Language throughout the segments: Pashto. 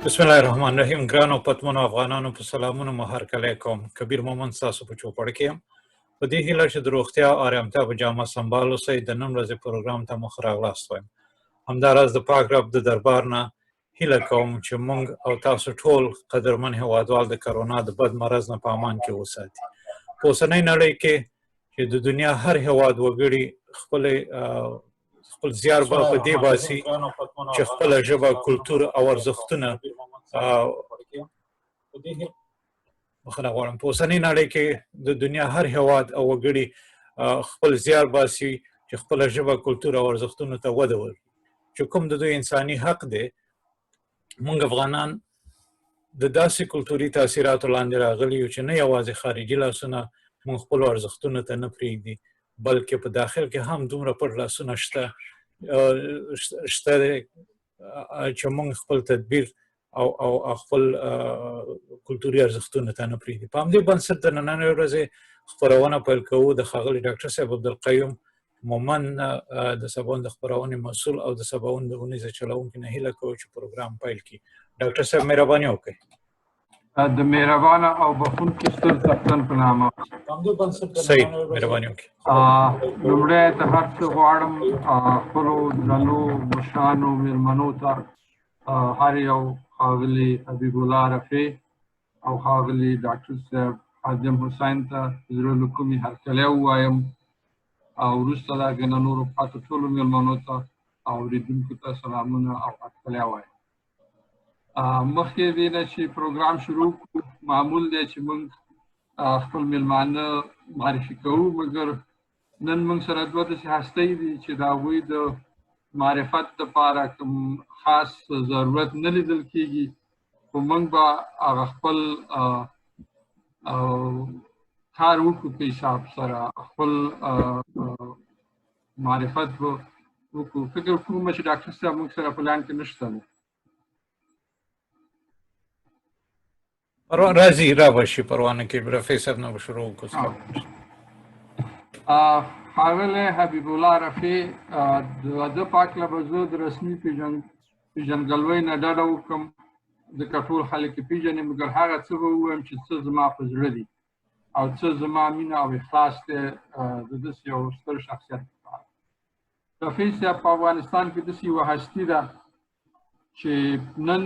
بسم الله الرحمن الرحیم. ګرانو پتمنو افغانانو په سلامونو مو هرکلی کوم. کبیر مومند ستاسو په چوپړ کې یم. په دې هیله چې د روغتیا او ارامتیا په جامه سنبال اوسئ، د نن ورځې پروګرام ته مخ راغلاست وایم. همداراز د پاک رب د دربار نه هیله کوم چې موږ او تاسو ټول قدرمن هېوادوال د کرونا د بد مرض نه په امان کې وساتي. په اوسنۍ نړۍ کې چې د دنیا هر هېواد وګړي خپل زیار به په دې باسي چې خپله ژبه، کلتور او ارزښتونه بخښنه غواړم، په اوسنۍ نړۍ کې د دنیا هر هېواد او وګړي خپل زیار باسي چې خپله ژبه، کلتور او ارزښتونو ته وده ورکړي، چې کوم د دوی انساني حق دی. موږ افغانان د داسې کلتوري تاثیراتو لاندې راغلي یو چې نه یوازې خارجي لاسونه موږ خپلو ارزښتونو ته نه پرېږدي، بلکې په داخل کې هم دومره پټ لاسونه شته دی چې موږ خپل تدبیر او خپل کلتوري ارزښتونو ته نه پرېږدي. په همدې بنسټ د نننۍ ورځې خپرونه پیل کوو. د ښاغلي ډاکټر صاحب عبدالقیوم مومند د سباوون د خپرونې مسؤل او د سباوون د اونیزه چلوونکي نه هیله کوو چې پروګرام پیل کړي. ډاکټر صاحب مهرباني وکړئ. د مهربانه او بخښونکي ستر څښتن په نامه. صحیح، مهرباني وکړئ. لومړی ته هر څه غواړم خپلو درنو مشرانو مېلمنو ته هر یو ښاغلي حبیب الله رفیع او ښاغلي ډاکټر صاحب خادم حسین ته زړه له کومې هرکلی ووایم، او وروسته د هغې نه نورو پاتې ټولو مېلمنو ته او اورېدونکو ته سلامونه او هرکلی وایم. مخکې دې نه چې پروګرام شروع کړو، معمول دی چې موږ خپل مېلمانه معرفي کوو، مګر نن موږ سره دوه داسې هستۍ دي چې د هغوی د معرفت دپاره کوم خاص ضرورت نه لیدل کېږي، خو موږ به هغه خپل کار وکړو په حساب سره، خپل معرفت به وکړو. فکر کوم چې ډاکټر صاحب موږ سره په لاین کې نشته دی. راځي را بشي پروانه کې رفیع صاحب نه به شروع وکړو. ښاغلی حبیب الله رفیع، د ده په هکله به زه د رسمي پېژندګلوۍ نه ډډه وکړم، ځکه ټول خلک یې پېژني، مګر هغه څه به ووایم چې څه زما په زړه دي او څه زما مینه او اخلاص دی د داسې یو ستر شخصیت لپاره. رفیع صاحب په افغانستان کې داسې یوه هستي ده چې نن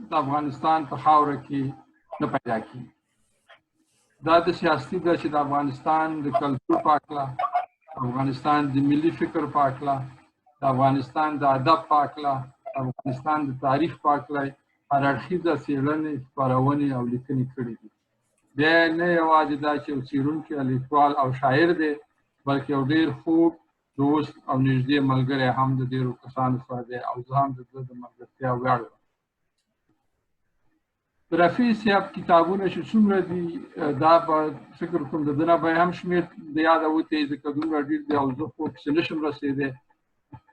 د افغانستان په خاوره کې نه پیدا کېږي. دا داسې هستي ده چې د افغانستان د کلتور په هکله، د افغانستان د ملي فکر په هکله، د افغانستان د ادب په هکله، د افغانستان د تاریخ په هکله هر اړخیزه څېړنې، خپرونې او لیکنې کړي دي. بیا نه یوازې دا چې یو څېړونکی، لیکوال او شاعر دی، بلکې یو ډېر خوږ دوست او نږدې ملګری هم د ډېرو کسانو سره دی، او زه هم د ده د ملګرتیا ویاړ لرم. رفیع صاحب کتابونه چې څومره دي، دا به فکر کوم د ده نه به هم شمېر د یاده وتې، ځکه دومره ډېر دی او زه خو پسې نشم رسېدی،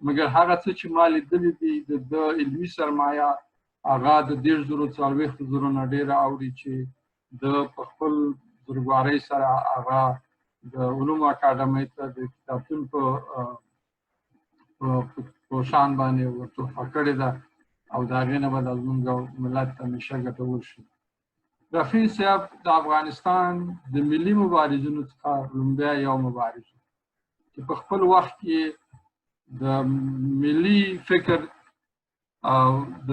مګر هغه څه چې ما لیدلي دي د ده علمي سرمایه هغه د 40,000 نه ډېره اوړي، چې د په خپل بزرګوارۍ سره هغه د علومو اکاډمۍ ته د کتابتون په شان باندې ورتحفه کړې ده، او د هغې نه به د زموږ ملت ته همیشه ګټور شي. رفیع صاحب د افغانستان د ملي مبارزینو څخه لومړی یو مبارز و چې په خپل وخت کې د ملي فکر او د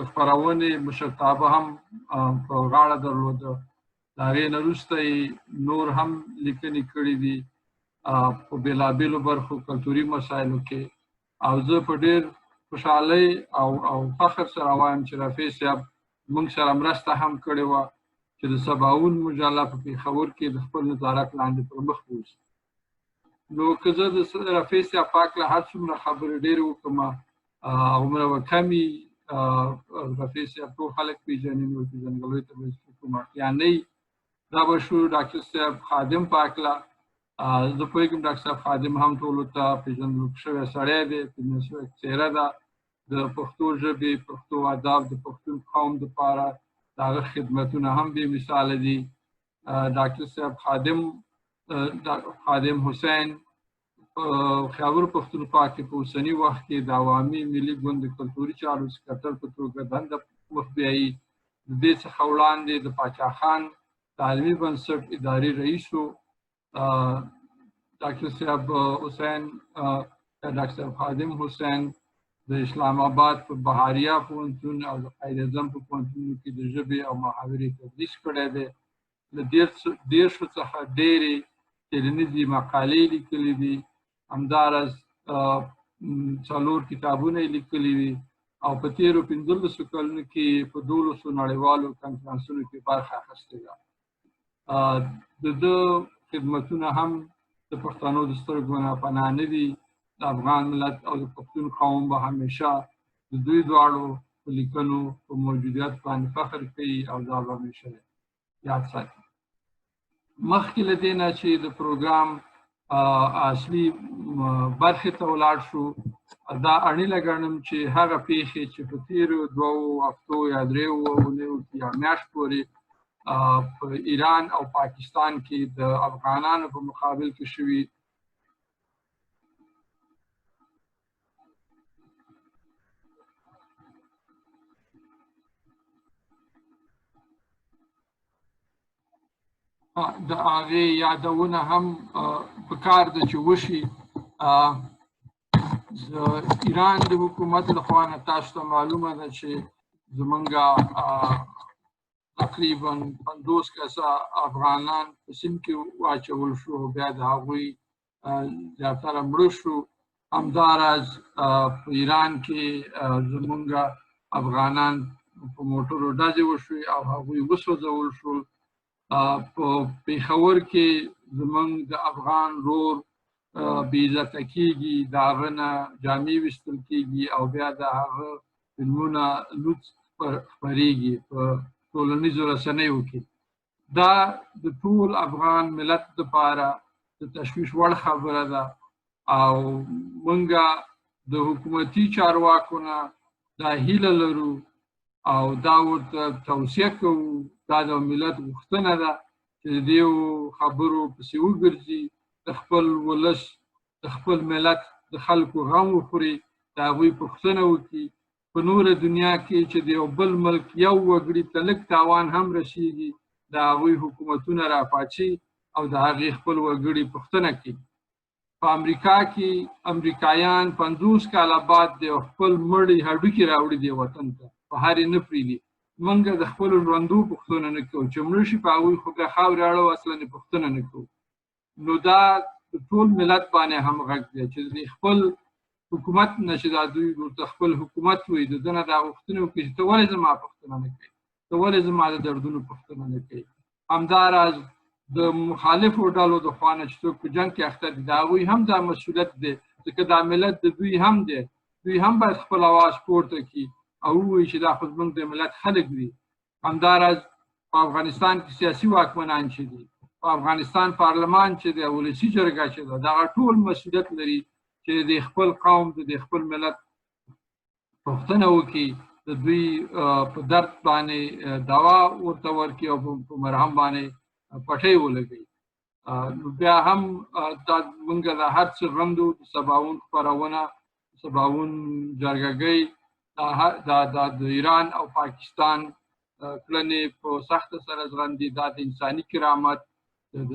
خپرونې مشرتابه هم په غاړه درلوده. د هغې نه وروسته یې نور هم لیکنې کړي دي په بېلابېلو برخو کلتوري مسایلو کې، او زه په ډېر خوشحالۍ او فخر سره وایم چې رفیع صاحب موږ سره مرسته هم کړې وه چې د سباوون مجله په پېښور کې د خپل نظارت لاندې پر مخ بوځي. نو که زه د رفیع صاحب په هکله هر څومره خبرې ډېرې وکړم، هغومره به کمې. رفیع صاحب ټول خلک پېژني، نو پېژندګلوۍ ته به کومه اړتیا نه وي. دا به شو ډاکټر صاحب خادم په هکله. زه پوهېږم ډاکټر صاحب خادم هم ټولو ته پېژندل شوی سړی دی، پېژندل شوې څېره ده د پښتو ژبې، پښتو ادب، د پښتون قوم دپاره د هغه خدمتونه هم بې مثاله دي. ډاکټر صاحب خادم حسین خیبر پښتونخوا کې په اوسني وخت کې د عوامي ملي ګوند د کلتوري چارو سکرټر په توګه دنده مخ بیایي. د دې څخه وړاندې د پاچا خان تعلیمي بنسټ اداري رئیس و ډاکټر صاحب حسین ډاکټر صاحب خادم حسین د اسلام آباد په بهاریا پوهنتون او د قائد اعظم په پوهنتونونو کې د ژبې او محاورې تدریس کړی دی. له دېرشو څخه ډېرې څېړنیزې مقالې لیکلي دي، همداراز 4 کتابونه یې لیکلي دي او په تېرو 15 کلونو کې په 12 نړیوالو کنفرانسونو کې برخه اخیستې ده. د ده خدمتونه هم د پښتنو د سترګو نه پناه نه دي. د افغان ملت او د پښتون قوم به همیشه د دوی دواړو په لیکنو په موجودیت باندې فخر کوي او دا به همیشه یاد ساتي. مخکې له دې نه چې د پروګرام اصلي برخې ته ولاړ شو، دا اړینه ګڼم چې هغه پیښې چې په تېرو 2 هفتو یا 3 اونیو کې یا میاشت پورې په ایران او پاکستان کې د افغانانو په مقابل کې شوي د هغې یادونه هم پکار ده چې وشي. د ایران د حکومت لخوا نه تاسو ته معلومه ده چې زمونږ تقریبا 50 کسه افغانان په سیند کې واچول شو، بیا د هغوی زیاتره مړه شو. همداراز په ایران کې زمونږ افغانان په موټرو ډزې وشوې او هغوی وسوځول شول. په پېښور کې زمونږ د افغان رور بې عزته کېږي، د هغه نه جامې ویستل کېږي او بیا د هغه فلمونه لوڅ خپرېږي په ټولنیزو رسنیو کې. دا د ټول افغان ملت لپاره د تشویش وړ خبره ده او موږ د حکومتي چارواکو نه دا هیله لرو او دا ورته توصیه کوو، دا د ملت غوښتنه ده چې د دې خبرو پسې وګرځي، د خپل ولس د خپل ملت د خلکو غم وخوري، د هغوی پوښتنه وکړي. په نوره دنیا کې چې د یو بل ملک یو وګړي ته لږ تاوان هم رسیږي، د هغوی حکومتونه راپاڅي او د هغې خپل وګړي پوښتنه کوي. په امریکا کې امریکایان 50 کاله بعد د خپل مړي هډوکي راوړي دي وطن ته، په هر یې نه پرېږدي. موږ د خپلو ژوندو پوښتنه نه کوو، چې مړه شي په هغوی خو بیا خاورې اړوو، اصلا یې پوښتنه نه کوو. نو دا د ټول ملت باندې هم غږ دی چې د خپل حکومت نه چې دا دوی ورته خپل حکومت وایي، د ده نه دا غوښتنه وکړي چې ته ولې زما پوښتنه نه کوې، ته ولې زما د دردونو پوښتنه نه کوې. همداراز د مخالفو ډلو د خوا نه چې څوک په جنګ کې اخته دي، د هغوی هم دا مسؤلیت دی، ځکه دا ملت د دوی هم دی. دوی هم باید خپل اواز پورته کړي او ووایي چې دا خو زموږ د ملت خلک دي. همداراز په افغانستان کې سیاسي واکمنان چې دي، په افغانستان پارلمان چې دی، ولسي جرګه چې ده، دغه ټول مسؤلیت لري چې د خپل قوم د خپل ملت پوښتنه وکړي، د دوی په درد باندې دوا ورته ورکړي او په مرهم باندې پټۍ ولګوي. بیا هم دا موږ د هر څه غندو، د سباوون خپرونه، سباوون جرګهګۍ، دا د ایران او پاکستان کړنې په سخته سره زغندي. دا د انساني کرامت، د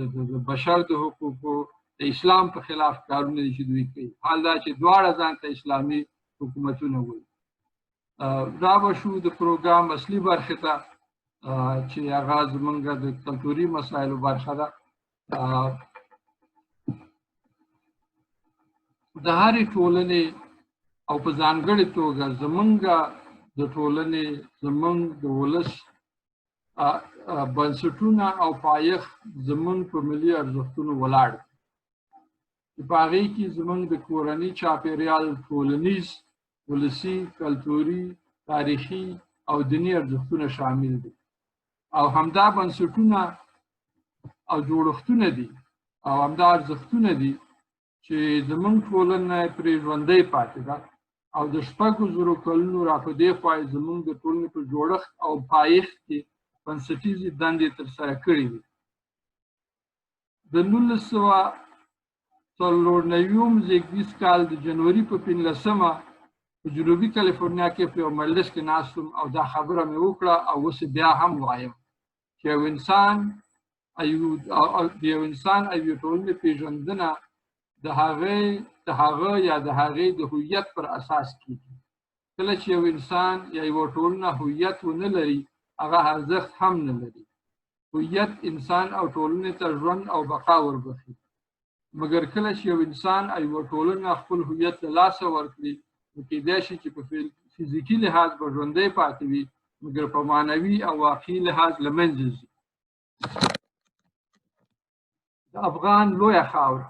بشر د حقوقو، د اسلام په خلاف کارونه دي چې دوی کوي. حال دا چې دواړه ځان ته اسلامي حکومتونه وایي. دا به شو د پروګرام اصلي برخې ته چې هغه زموږ د کلتوري مسایلو برخه ده. د هرې ټولنې او په ځانګړې توګه زموږ د ټولنې، زموږ د ولس بنسټونه او پایښت زموږ په ملي ارزښتونو ولاړ دي. په هغې کې زموږ د کورني چاپېریال ټولنیز، ولسي، کلتوري، تاریخي او دیني ارزښتونه شامل دي او همدا بنسټونه او جوړښتونه دي او همدا ارزښتونه دي چې زموږ ټولنه پرې ژوندۍ پاتې ده او د 6,000 کلونو را په دې خوا زموږ د ټولنې په جوړښت او پایښت کې بنسټیزې دندې ترسره کړې دي. د 1994 زېږدیز کال د جنوري په 15مه په جنوبي کالیفورنیا کې په یو مجلس کې ناست وم او دا خبره مې وکړه او اوس بیا هم وایم چې یو انسان او یو ټولنې پېژندنه د هغه یا د هغې د هویت پر اساس کېږي. کله چې یو انسان یا یوه ټولنه هویت ونه لري هغه ارزښت هم نه لري. هویت انسان او ټولنې ته ژوند او بقا وربخي، مګر کله چې یو انسان او یوه ټولنه خپل هویت له لاسه ورکړي نو کېدای شي چې په فزیکي لحاظ به ژوندی پاتې وي، مګر په معنوي او واقعي لحاظ له منځه ځي. د افغان لویه خاوره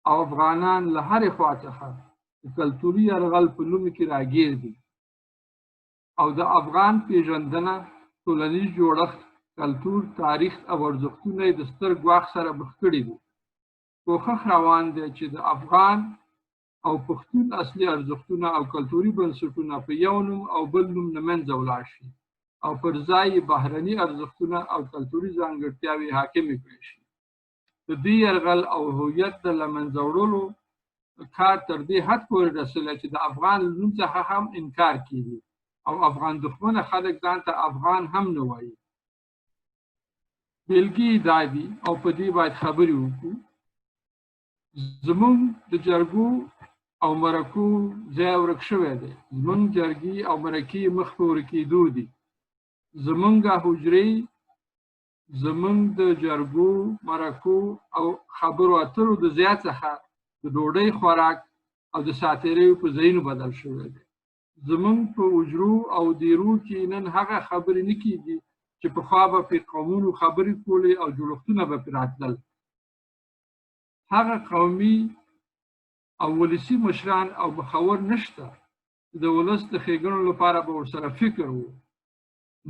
او افغانان له هرې خوا څخه د کلتوري یرغل په نوم کې راګیر دي او د افغان پیژندنه، ټولنیز جوړښت، کلتور، تاریخ او ارزښتونه یې د ستر ګواښ سره مخ کړي دي. کوښښ روان دی چې د افغان او پښتون اصلي ارزښتونه او کلتوري بنسټونه په یو نوم او بل نوم له منځه ولاړ شي او پر ځای یې بهرني ارزښتونه او کلتوري ځانګړتیاوې حاکمې کړای شي. د دې یرغل او هویت د له منځه وړلو کار تر دې حد پورې رسولی چې د افغان له نوم څخه هم انکار کېږي او افغان دښمنه خلک ځان ته افغان هم نه وایي. بېلګې دا دي او په دې باید خبرې وکړو. زمونږ د جرګو او مرکو ځای ورک شوی دی. زمونږ جرګې او مرکې مخ په ورکېدو دي. زمونږ حجرې زمونږ د جرګو، مرکو او خبرو اترو د ځای څخه د ډوډۍ خوراک او د ساعتېریو په ځایونو بدل شوی دی. زمونږ په حجرو او دیرو کې نن هغه خبرې نه کېږي چې پخوا به پرې قومونو خبرې کولې او جوړښتونه به پرې راتلل. هغه قومي او ولسي مشران او مخور نشته چې د ولس د ښېګڼو لپاره به ورسره فکر و.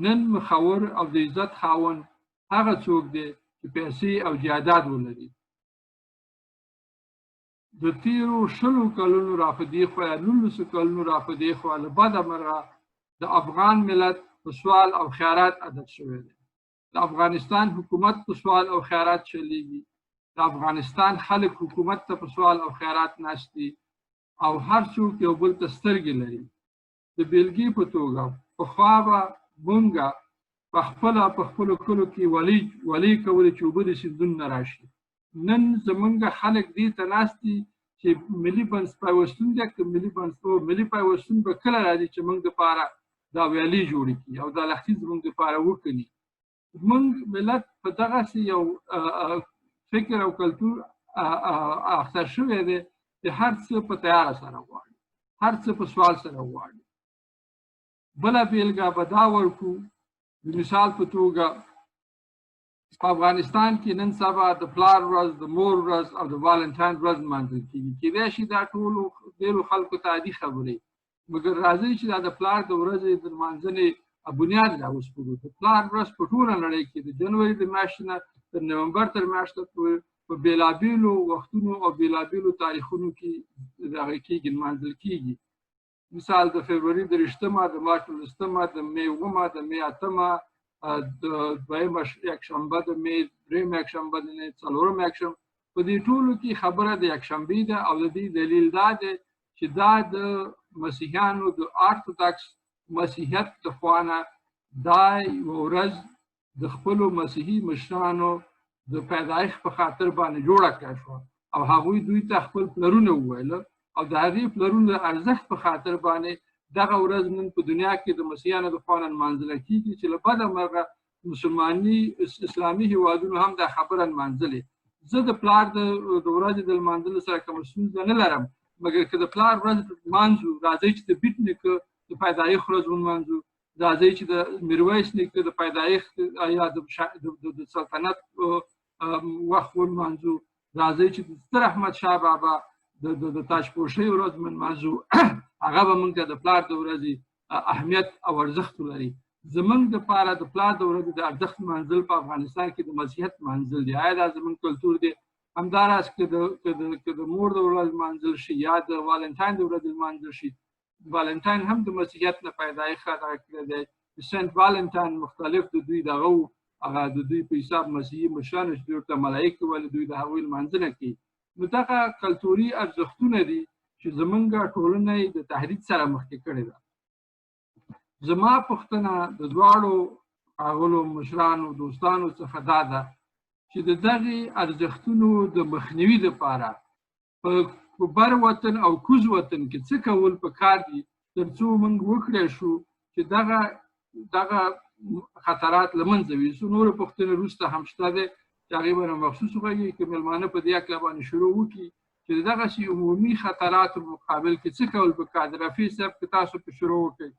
نن مخور او د عزت خاوند هغه څوک دی چې پیسې او جایداد ولري. د تیرو 20 کلونو را په دې خوا یا 19 کلونو را په دې خوا له بده مرغه د افغان ملت په سوال او خیرات عادت شوی دی. د افغانستان حکومت په سوال او خیرات چلیږي. د افغانستان خلک حکومت ته په سوال او خیرات ناست دي او هر څوک یو بل ته سترګې لري. د بیلګې په توګه پخوا به مونږه په خپلو کلو کې ولي کولې چې اوبه د سیندونو نه راشي. نن زمونږ خلک دې ته ناست دي چې ملي پیوستون دی که ملي پیوستون به کله راځي چې موږ دپاره دا ویالې جوړې کړي او دا لښتې زموږ دپاره وکړي. زموږ ملت په دغسې یو فکر او کلتور اخته شوی دی چې هر څه په تیاره سره غواړي، هر څه په سوال سره غواړي. بله بېلګه به دا ورکړو، د مثال په توګه په افغانستان کې نن سبا د پلار ورځ، د مور ورځ او د والنټاین ورځ لمانځل کېږي. کېدای شي دا ټولو ډېرو خلکو ته عادي خبرې، مګر راځئ چې دا د پلار د ورځې د لمانځنې بنیاد راوسپړو. د پلار ورځ په ټوله نړۍ کې د جنوري د میاشتې نه تر نومبر تر میاشته پورې په بېلابېلو وختونو او بېلابېلو تاریخونو کې دغه کېږي، لمانځل کېږي. مثال د فبروري د 20مه، د مارچ 19مه، د مې 9مه، د مې 8مه، د 2مه یکشنبه، د مې 3مه یکشنبه، د مې 4مه یکشنبه. په دې ټولو کې خبره د یکشنبې ده او د دې دلیل دا دی چې دا د مسیحیانو د ارتودکس مسیحیت د خوا نه دا یوه ورځ د خپلو مسیحي مشرانو د پیدایښت په خاطر باندې جوړه کړی شوه او هغوی دوی ته خپل پلرونه وویله او د هغې پلرونو د ارزښت په خاطر باندې دغه ورځ نن په دنیا کې د مسیحیانو د خوا نه نمانځله کېږي چې له بده مرغه مسلماني اسلامي هېوادونو هم دا خبره نمانځلې. زه د پلار د ورځې د لمانځلو سره کومه ستونزه نه لرم، مګر که د پلار ورځ لمانځو، راځئ چې د بیت نیکه د پیدایښت ورځ ولمانځو، راځئ چې د میرویس نیکه د پیدایښت یا د سلطنت وخت ولمانځو، راځئ چې د ستر احمدشاه بابا د تاجپوشۍ ورځ ولمانځو. هغه به موږ ته د پلار د ورځې اهمیت او ارزښت ولري. زمونږ دپاره د پلار د ورځې د ارزښت لمانځل په افغانستان کې د مسیحیت لمانځل دی. آیا دا زموږ کلتور دی؟ همداراز که د مور د ورځ لمانځل شي یا د والنټاین د ورځې لمانځل شي، والنټاین هم د مسیحیت نه پیدایښت دغه کړی دی. سنت والنټاین مختلف د دوی دغه و، هغه د دوی په حساب مسیحي مشرانو چې دوی ورته ملایکې ویل، دوی د هغوی لمانځنه کوي. نو دغه کلتوري ارزښتونه دي چې زمونږ ټولنه یې د تحریک سره مخکې کړې ده. زما پوښتنه د دواړو ښاغلو مشرانو دوستانو څخه دا ده چې د دغې ارزښتونو د مخنیوي لپاره په بر وطن او کوز وطن کې څه کول پکار دي تر څو موږ وکړی شو چې دغه خطرات له منځه یوسو. نورې پوښتنې وروسته هم شته دی چې هغې به نه مخصوص وغږېږي که مېلمانه په دې هکله باندې شروع وکړي چې د دغسې عمومي خطراتو مقابل کې څه کول پکار دي. رفیع صاحب که تاسو په شروع وکړئ.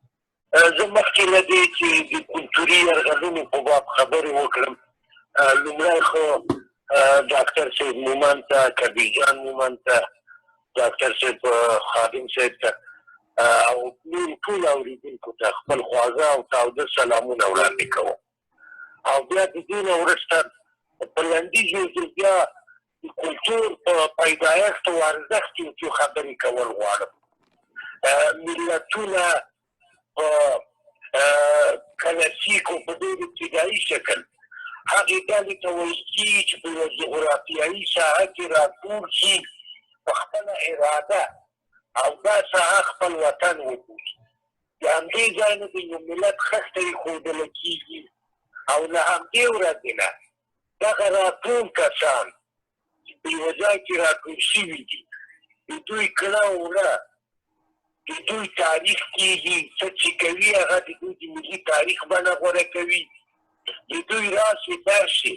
زه مخکې له دې چې د کلتوري یرغلونو په باب خبرې وکړم، لومړی خو ډاکټر صاحب مومند ته، کبیر جان مومند ته، ډاکټر صاحب خادم صاحب ته او نورو ټولو اورېدونکو ته خپل خواږه او تاوده سلامونه وړاندې کوم. او بیا د دې نه وروسته په لنډیز یو ځل بیا د کلتور په پیدایښت او ارزښت یو څو خبرې کول غواړم. ملتونه په کلاسیک او په ډېر ابتدایي شکل هغې ډلې ته ویل کېږي چې په یوه جغرافیایي ساحه کې راټول شي، په خپله اراده او دا ساحه خپل وطن وبولي. د همدې ځای نه د یو ملت خښته ایښودله کېږي او له همدې ورځې نه دغه راټول کسان چې په یوه ځای کې راټول شوي دي، د دوی کړه وړه د دوی تاریخ کېږي. څه چې کوي هغه د دوی د ملي تاریخ بڼه غوره کوي، د دوی راسې درشې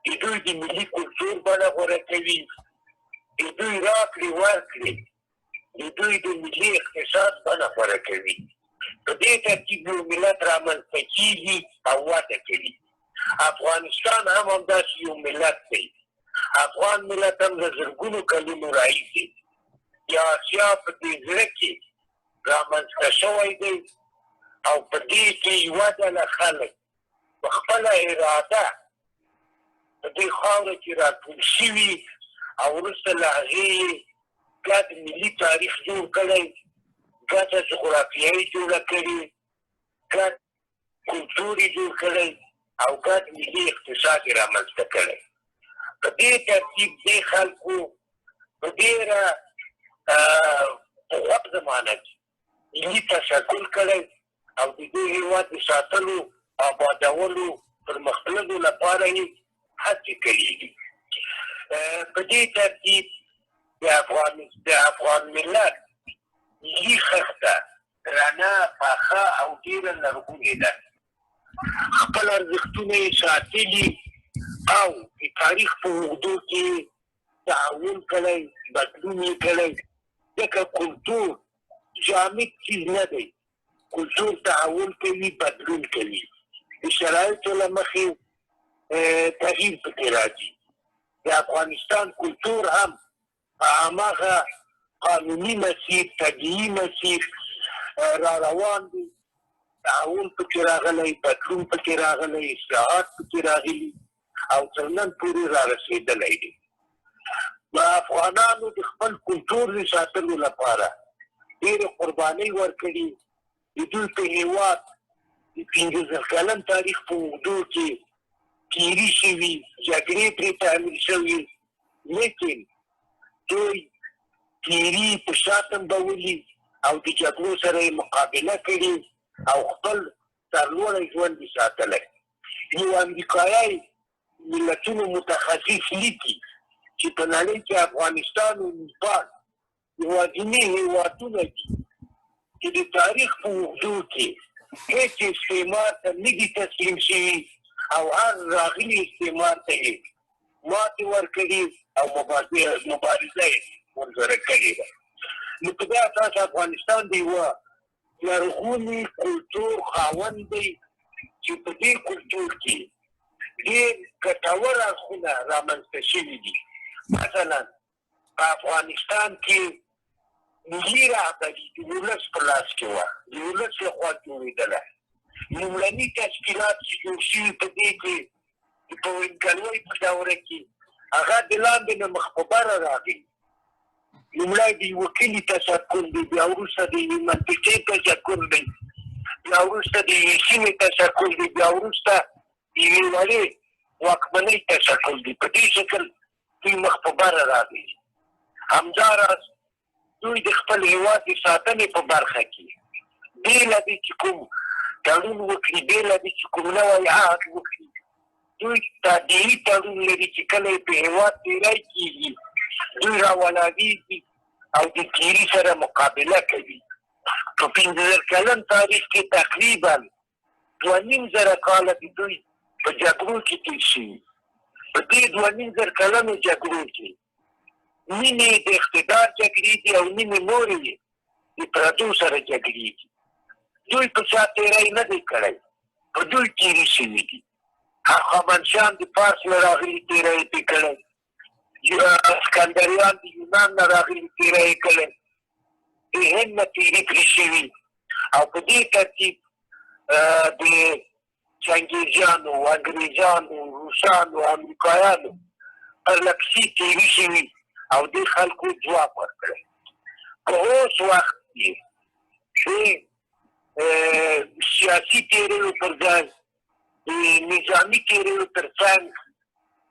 د دوی د ملي کلتور بڼه غوره کوي، د دوی راکړې ورکړې د دوی د ملي اقتصاد بڼه غوره کوي. په دې ترتیب یو ملت رامنځته کېږي او وده کوي. افغانستان هم همداسې یو ملت دی. افغان ملت هم له زرګونو کلونو راهیسې د اسیا په دې زړه کې رامنځته شوی دی او په دې کې یوه ډله خلک په خپله اراده په دې خاوره کې راټول شوي او وروسته له هغې یې ګډ ملي تاریخ جوړ کړی، ګډه جغرافیایي جوړه کړې، ګډ کلتور یې جوړ کړی او ګډ ملي اقتصاد یې رامنځته کړی. په دې ترتیب دې خلکو په ډېره پخوا زمانه کې ملي تشکل کړی او د دې هېواد د ساتلو، آبادولو، پرمختللو لپاره یې هڅې کړي دي. په دې ترتیب د افغان ملت ملي خښته رڼه، پاخه او ډېره لرغونې ده. خپل ارزښتونه یې ساتلي او د تاریخ په اوږدو کې تعاون کړی، بدلون یې کړی. ځکه کلتور جامد چیز نه دی، کلتور تعاون کوي، بدلون کوي. د شرایطو له مخې تغییر پکې راځي. د افغانستان کلتور هم په هماغه قانوني مسیر، طبیعي مسیر را روان دی. تعاون پکې راغلی، بدلون پکې راغلی، اصلاحات پکې راغلي او تر نن پورې را رسېدلی دی. افغانانو د خپل کلتور د ساتلو لپاره ډېرې قربانۍ ورکړي. د دوی په هېواد د 15 کلن تاریخ په اوږدو کې تېري شوي، جګړې پرې تعمیل شوي، لیکن دوی تېري په شا تمبولي او د جګړو سره یې مقابله کړې او خپل سرلوړی ژوند یې ساتلی. یو امریکایي ملتونو متخصص لیکي چې په نړۍ کې افغانستان او نیپال یوازیني هېوادونه دي چې د تاریخ په اوږدو کې هېڅ استعمار ته نه دي تسلیم شوي او هر راغلي استعمار ته یې ماتې ورکړي او مبارزه یې ورسره کړې ده. نو په دې اساس افغانستان د یوه لرغوني کلتور خاوند دی چې په دې کلتور کې ډېر ګټور اړخونه رامنځته شوي دي. مثلا په افغانستان کې ملي رهبري د ولس په لاس کې وه، د ولس لخوا جوړېدله. لومړني تشکیلات چې جوړ شوي په دې کې په وینګلوۍ په دوره کې هغه د لاندې نه مخ په بره راغلي. لومړی د یوه کلي تشکل دی، بیا وروسته د یوې منطقې تشکل دی، بیا وروسته د یوې سیمې تشکل دی، بیا وروسته د یوې وړې واکمنۍ تشکل دی. په دې شکل دوی مخ په بره راغلي. همداراز دوی د خپل هېواد د ساتنې په برخه کې بېله دې چې کوم تړون وکړي، بېله دې چې کوم نوی عهد وکړي، دوی تادیعي تړون لري چې کله یې په هېواد تېری کېږي دوی راولاړېږي او د تیري سره مقابله کوي. په 15 کلن تاریخ کې تقریبا 2.5 کاله د دوی په جګړو کې تېر شوي. په دې 2.5 کلنو جګړو کې نیمې د اقتدار جګړې دي او نیمې نورې یې د پردو سره جګړې دي. دوی په چا تېری نه دی کړی، په دوی تېري شوي دي. هخامنشیان د فارس نه راغلي تېری یې پرې کړی، اسکندریان د یونان نه راغلي تېری یې کړی، د هند نه تېري پرې شوي او په دې ترتیب د چنګیزیانو، انګریزانو، روسانو، امریکایانو پرلپسې تېري شوي او دې خلکو ځواب ورکړی. په اوس وخت کې چې سیاسي تېریو پر ځای د نظامي تېریو تر څنګ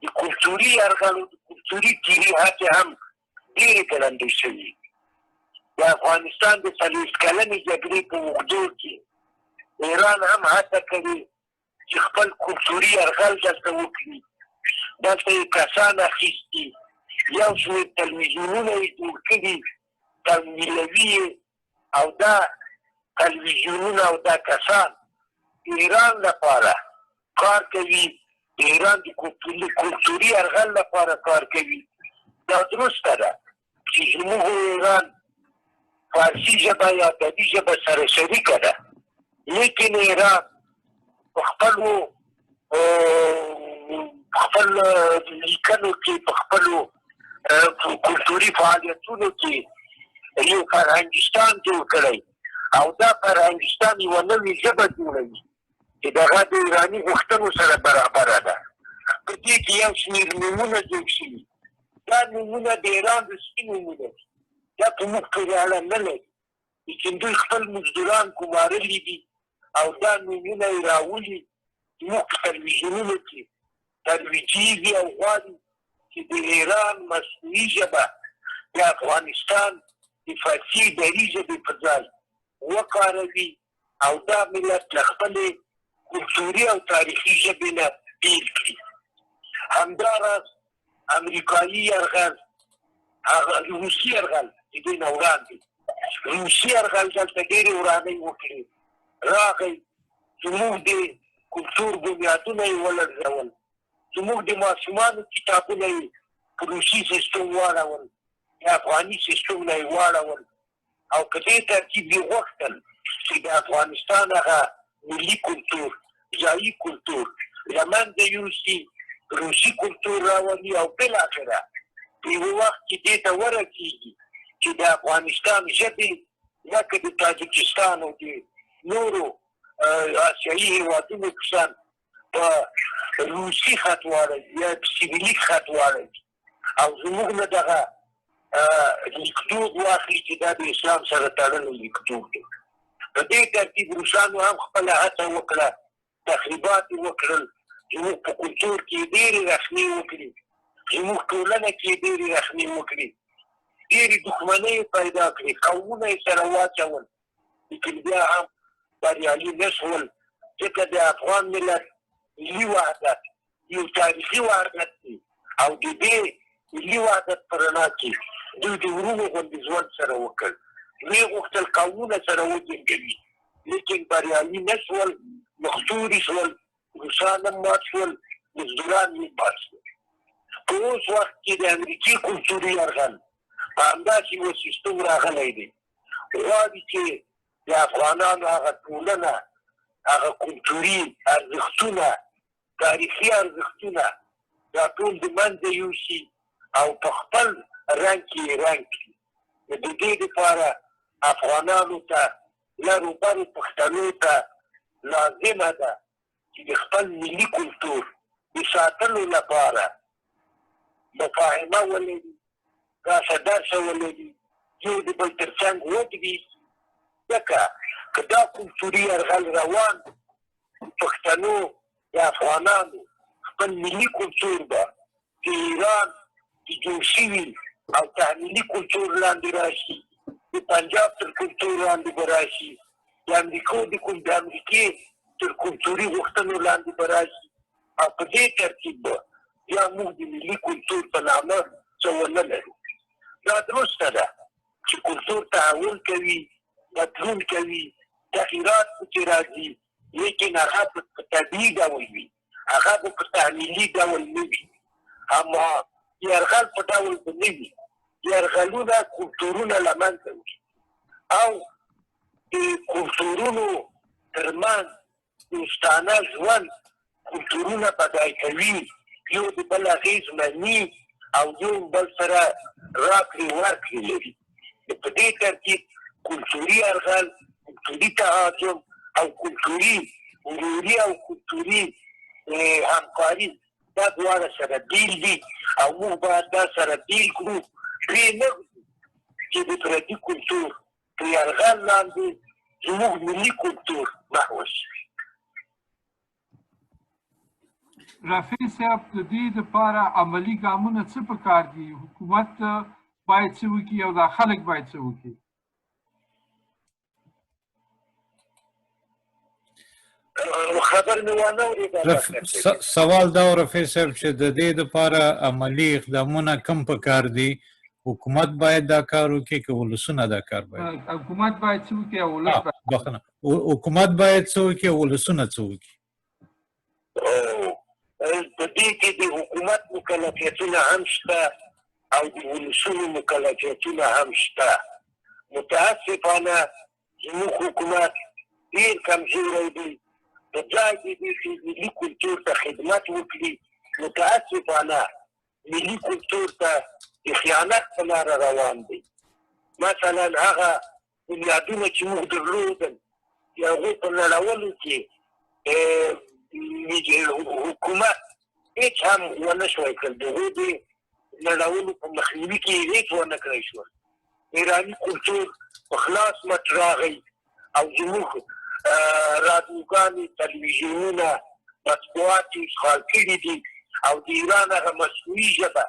د کلتوري یرغلو د کلتوري تېري هڅې هم ډېرې ګړندۍ شوي. د افغانستان د 40 کلنې جګړې په اوږدو کې ایران هم هڅه کوي چې خپل کلتوري یرغل دلته وکړي. دلته یې کسان اخیستي، یو شمېر تلویزیونونه یې جوړ کړي، تمویلوي او دا تلویزیونونه او دا کسان د ایران لپاره کار کوي، د ایران د کلتوري یرغل لپاره کار کوي. دا درسته ده چې زموږ ایران فارسي ژبه یا ادبي ژبه سره شریکه ده، لیکن ایران په خپلو لیکنو کې، په خپلو کلتوري فعالیتونو کې یو فرهنګستان جوړ کړی او دا فرهنګستان یوه نوې ژبه جوړوي چې دغه د ایراني غوښتنو سره برابره ده. په دې کې یو شمېر نومونه جوړ شوي. دا نومونه د ایران د سپي نومونه دي، دا په موږ پورې اړه نه لري، لیکن دوی خپل مزدوران ګمارلي دي او دا نومونه یې راولي زموږ په تلویزیونونو کې ترویجېږي او غواړي چې د ایران مصنوعي ژبه د افغانستان د فارسي اداري ژبې په ځای وکاروي او دا ملت له خپلې کلتوري او تاریخي ژبې نه بېل کړي. همداراز امریکایي یرغل، هغه روسي یرغل د دې نه وړاندې روسي یرغل دلته ډېرې ورانۍ وکړې، راغی زموږ د کلتور بنیادونه یې ولړزول، زموږ د ماشومانو کتابونه یې په روسي سیسټم واړول، د افغاني سیسټم نه یې واړول او په دې ترتیب یې غوښتل چې د افغانستان هغه ملي کلتور، ځایي کلتور له منځه یوسي، روسي کلتور راولي او بالاخره په یوه وخت کې دې ته ورسېږي چې د افغانستان ژبې لکه د تاجکستان او د نورو آسیایي هېوادونو په شان په روسي خط واړوي یا په سیریلیک خط واړوي او زموږ نه دغه لیکدود واخلي چې دا د اسلام سره تړلی لیکدود دی. په دې ترتیب روسانو هم خپله هڅه وکړه، تخریبات یې وکړل، زموږ په کلتور کې ډېرې رخنې وکړي، زموږ ټولنه کې ډېرې رخنې وکړي، ډېرې دښمنۍ یې پیدا کړې، قومونه یې سره واچول، لیکن بیا هم بریالي نه شول ځکه د افغان ملت ملي وحدت یو تاریخي وحدت دی او د دې ملي وحدت په رڼا کې دوی د وروڼو غوندې ژوند سره وکړ. دوی غوښتل قومونه سره وجنګوي لیکن بریالي نه شول، مختوري شول، روسان هم مات شول، مزدوران یې مات شول. په اوس وخت کې د امریکې کلتوري یرغل په همداسې یو سیستم راغلی دی، غواړي چې د افغانانو هغه ټولنه، هغه کلتوري ارزښتونه، تاریخي ارزښتونه دا ټول د منځه یوسي او په خپل رنګ کې یې رنګ کړي. د دې دپاره افغانانو ته، لرو برو پښتنو ته لازمه ده چې د خپل ملي کلتور د ساتلو لپاره مفاهمه ولري، داسه درسه ولري، یو د بل تر څنګ ودرېږي. ځکه که دا کلتوري یرغل روان پښتنو یا افغانانو خپل ملي کلتور به د ایران د جوړ شوي او تحمیلي کلتور لاندې راشي د پنجاب تر کلتور لاندې به راشي، د امریکې تر کلتوري غوښتنو لاندې به راشي او په دې ترتیب به بیا موږ د ملي کلتور په نامه څه ونه لرو. دا درسته ده چې کلتور تحول کوي، بدلون کوي، تغییرات پکې راځي، لیکن هغه په طبیعي ډول وي، هغه به په تحمیلي ډول نه وي، اما یرغل په ډول به نه وي. یرغلونه کلتورونه له منځه وړي او د کلتورونو ترمنځ دوستانه ژوند کلتورونه بدای کوي، یو د بل اغېز مني او یو بل سره راکړې ورکړې لري. په دې ترتیب کلتوري یرغل، کلتوري تهاجم او کلتوري وروري او کلتوري همکاري دا دواړه سره بیل دي او موږ باید دا سره بیل کړو، پرې نه چې د پردي کلتور په یرغل لاندې زموږ ملي کلتور محو شي. رفیع صاحب د دې دپاره عملي ګامونه څه پکار دي؟ حکومت باید څه وکړي او دا خلک باید څه وکړي؟ خبر مې وانه اورېده. سوال دا و رفیع صاحب چې د دې دپاره عملي اقدامونه کم پکار دي؟ حکومت باید دا کار وکړي که ولسونه دا کار باید؟ حکومت باید څه وکړي او ولس بخښنه، حکومت باید څه وکړي او ولسونه څه وکړي؟ په دې کې د حکومت مکلفیتونه هم شته او د ولسونو مکلفیتونه هم شته. متاسفانه زموږ حکومت ډېر کمزوری دی. په ځای د دې چې ملي کلتور ته خدمت وکړي، متاسفانه ملي کلتور ته د خیانت په لاره روان دی. مثلا هغه بنیادونه چې موږ درلودل د هغو په نړولو کې حکومت هیڅ هم ونه شوی کړ، د هغو د نړولو په مخنیوي کې هیڅ ونه کړی شول. ایراني کلتور په خلاص مټ راغی او زموږ رادیوګانې، تلویزیونونه، مطبوعات یې اشغال کړي دي او د ایران هغه مصنوعي ژبه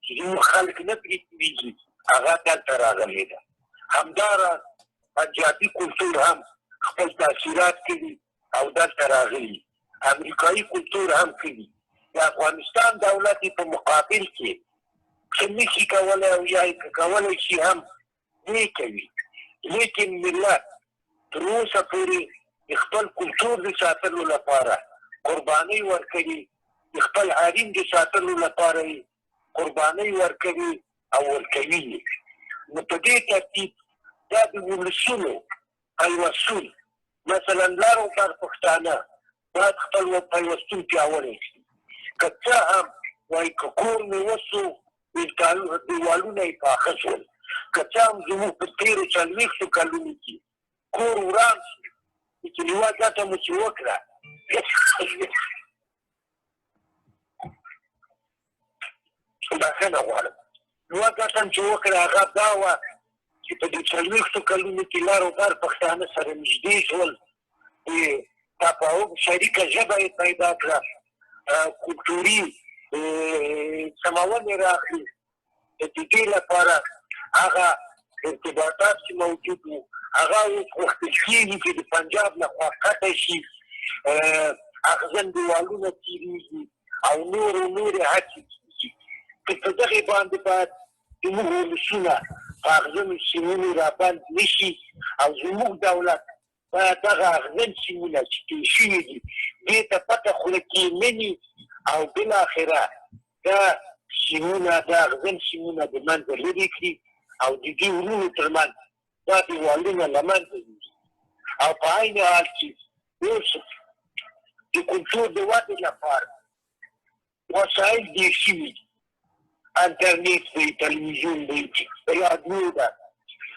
چې زموږ خلک نه پرې پوهېږي هغه دلته راغلې ده. همداراز پنجابي کلتور هم خپل تاثیرات کړي او دلته راغلي، امریکایي کلتور هم کړي. د افغانستان دولت په مقابل کې څه نشي کولی او یا یې که کولی شي هم نه کوي، لیکن ملت تر اوسه پورې د خپل کلتور د ساتلو لپاره قربانۍ ورکوي، د خپل حریم د ساتلو لپاره یې قربانۍ ورکوي او ورکوي یې. نو په دې ترتیب دا د ولسونو پیوستون، مثلا لر او بر پښتانه باید خپل پیوستون پیاوړی کړي. که څه هم وایي که کور مې وسو دیوالونه یې پاخه شول، که څه هم زموږ په تېرو 40 کلونو کې کور وران شو، لیکن یوه ګټه مو چې وکړه بخښنه غواړم، یوه ګټه مو چې وکړه هغه دا وه چې په دې 40 کلونو کې لر او بر پښتانه سره نږدې شول، د تفاهم شریکه ژبه یې پیدا کړه، کلتوري سمون یې راغلي. د دې لپاره هغه ارتباطات چې موجود وو هغه اوس غوښتل کېږي چې د پنجاب نه خوا قطع شي، اغزن دیوالونه تېرېږي او نورې هڅې کېږي. که په دغې باندې باید زموږ ولسونه په اغزنو سیمونو رابند نه شي او زموږ دولت باید دغه اغزن سیمونه چې تېر شوي دي دې ته پته خوله کېنني او بالاخره دا سیمونه، دا اغزن سیمونه د منځه لرې کړي او د دې ورونو تر منځ دا دیوالونه له منځه یوسي. او په عین حال کې اوس د کلتور د ودې لپاره وسایل ډېر شوي دي، انټرنېټ دی، تلویزیون دی، رادیو ده.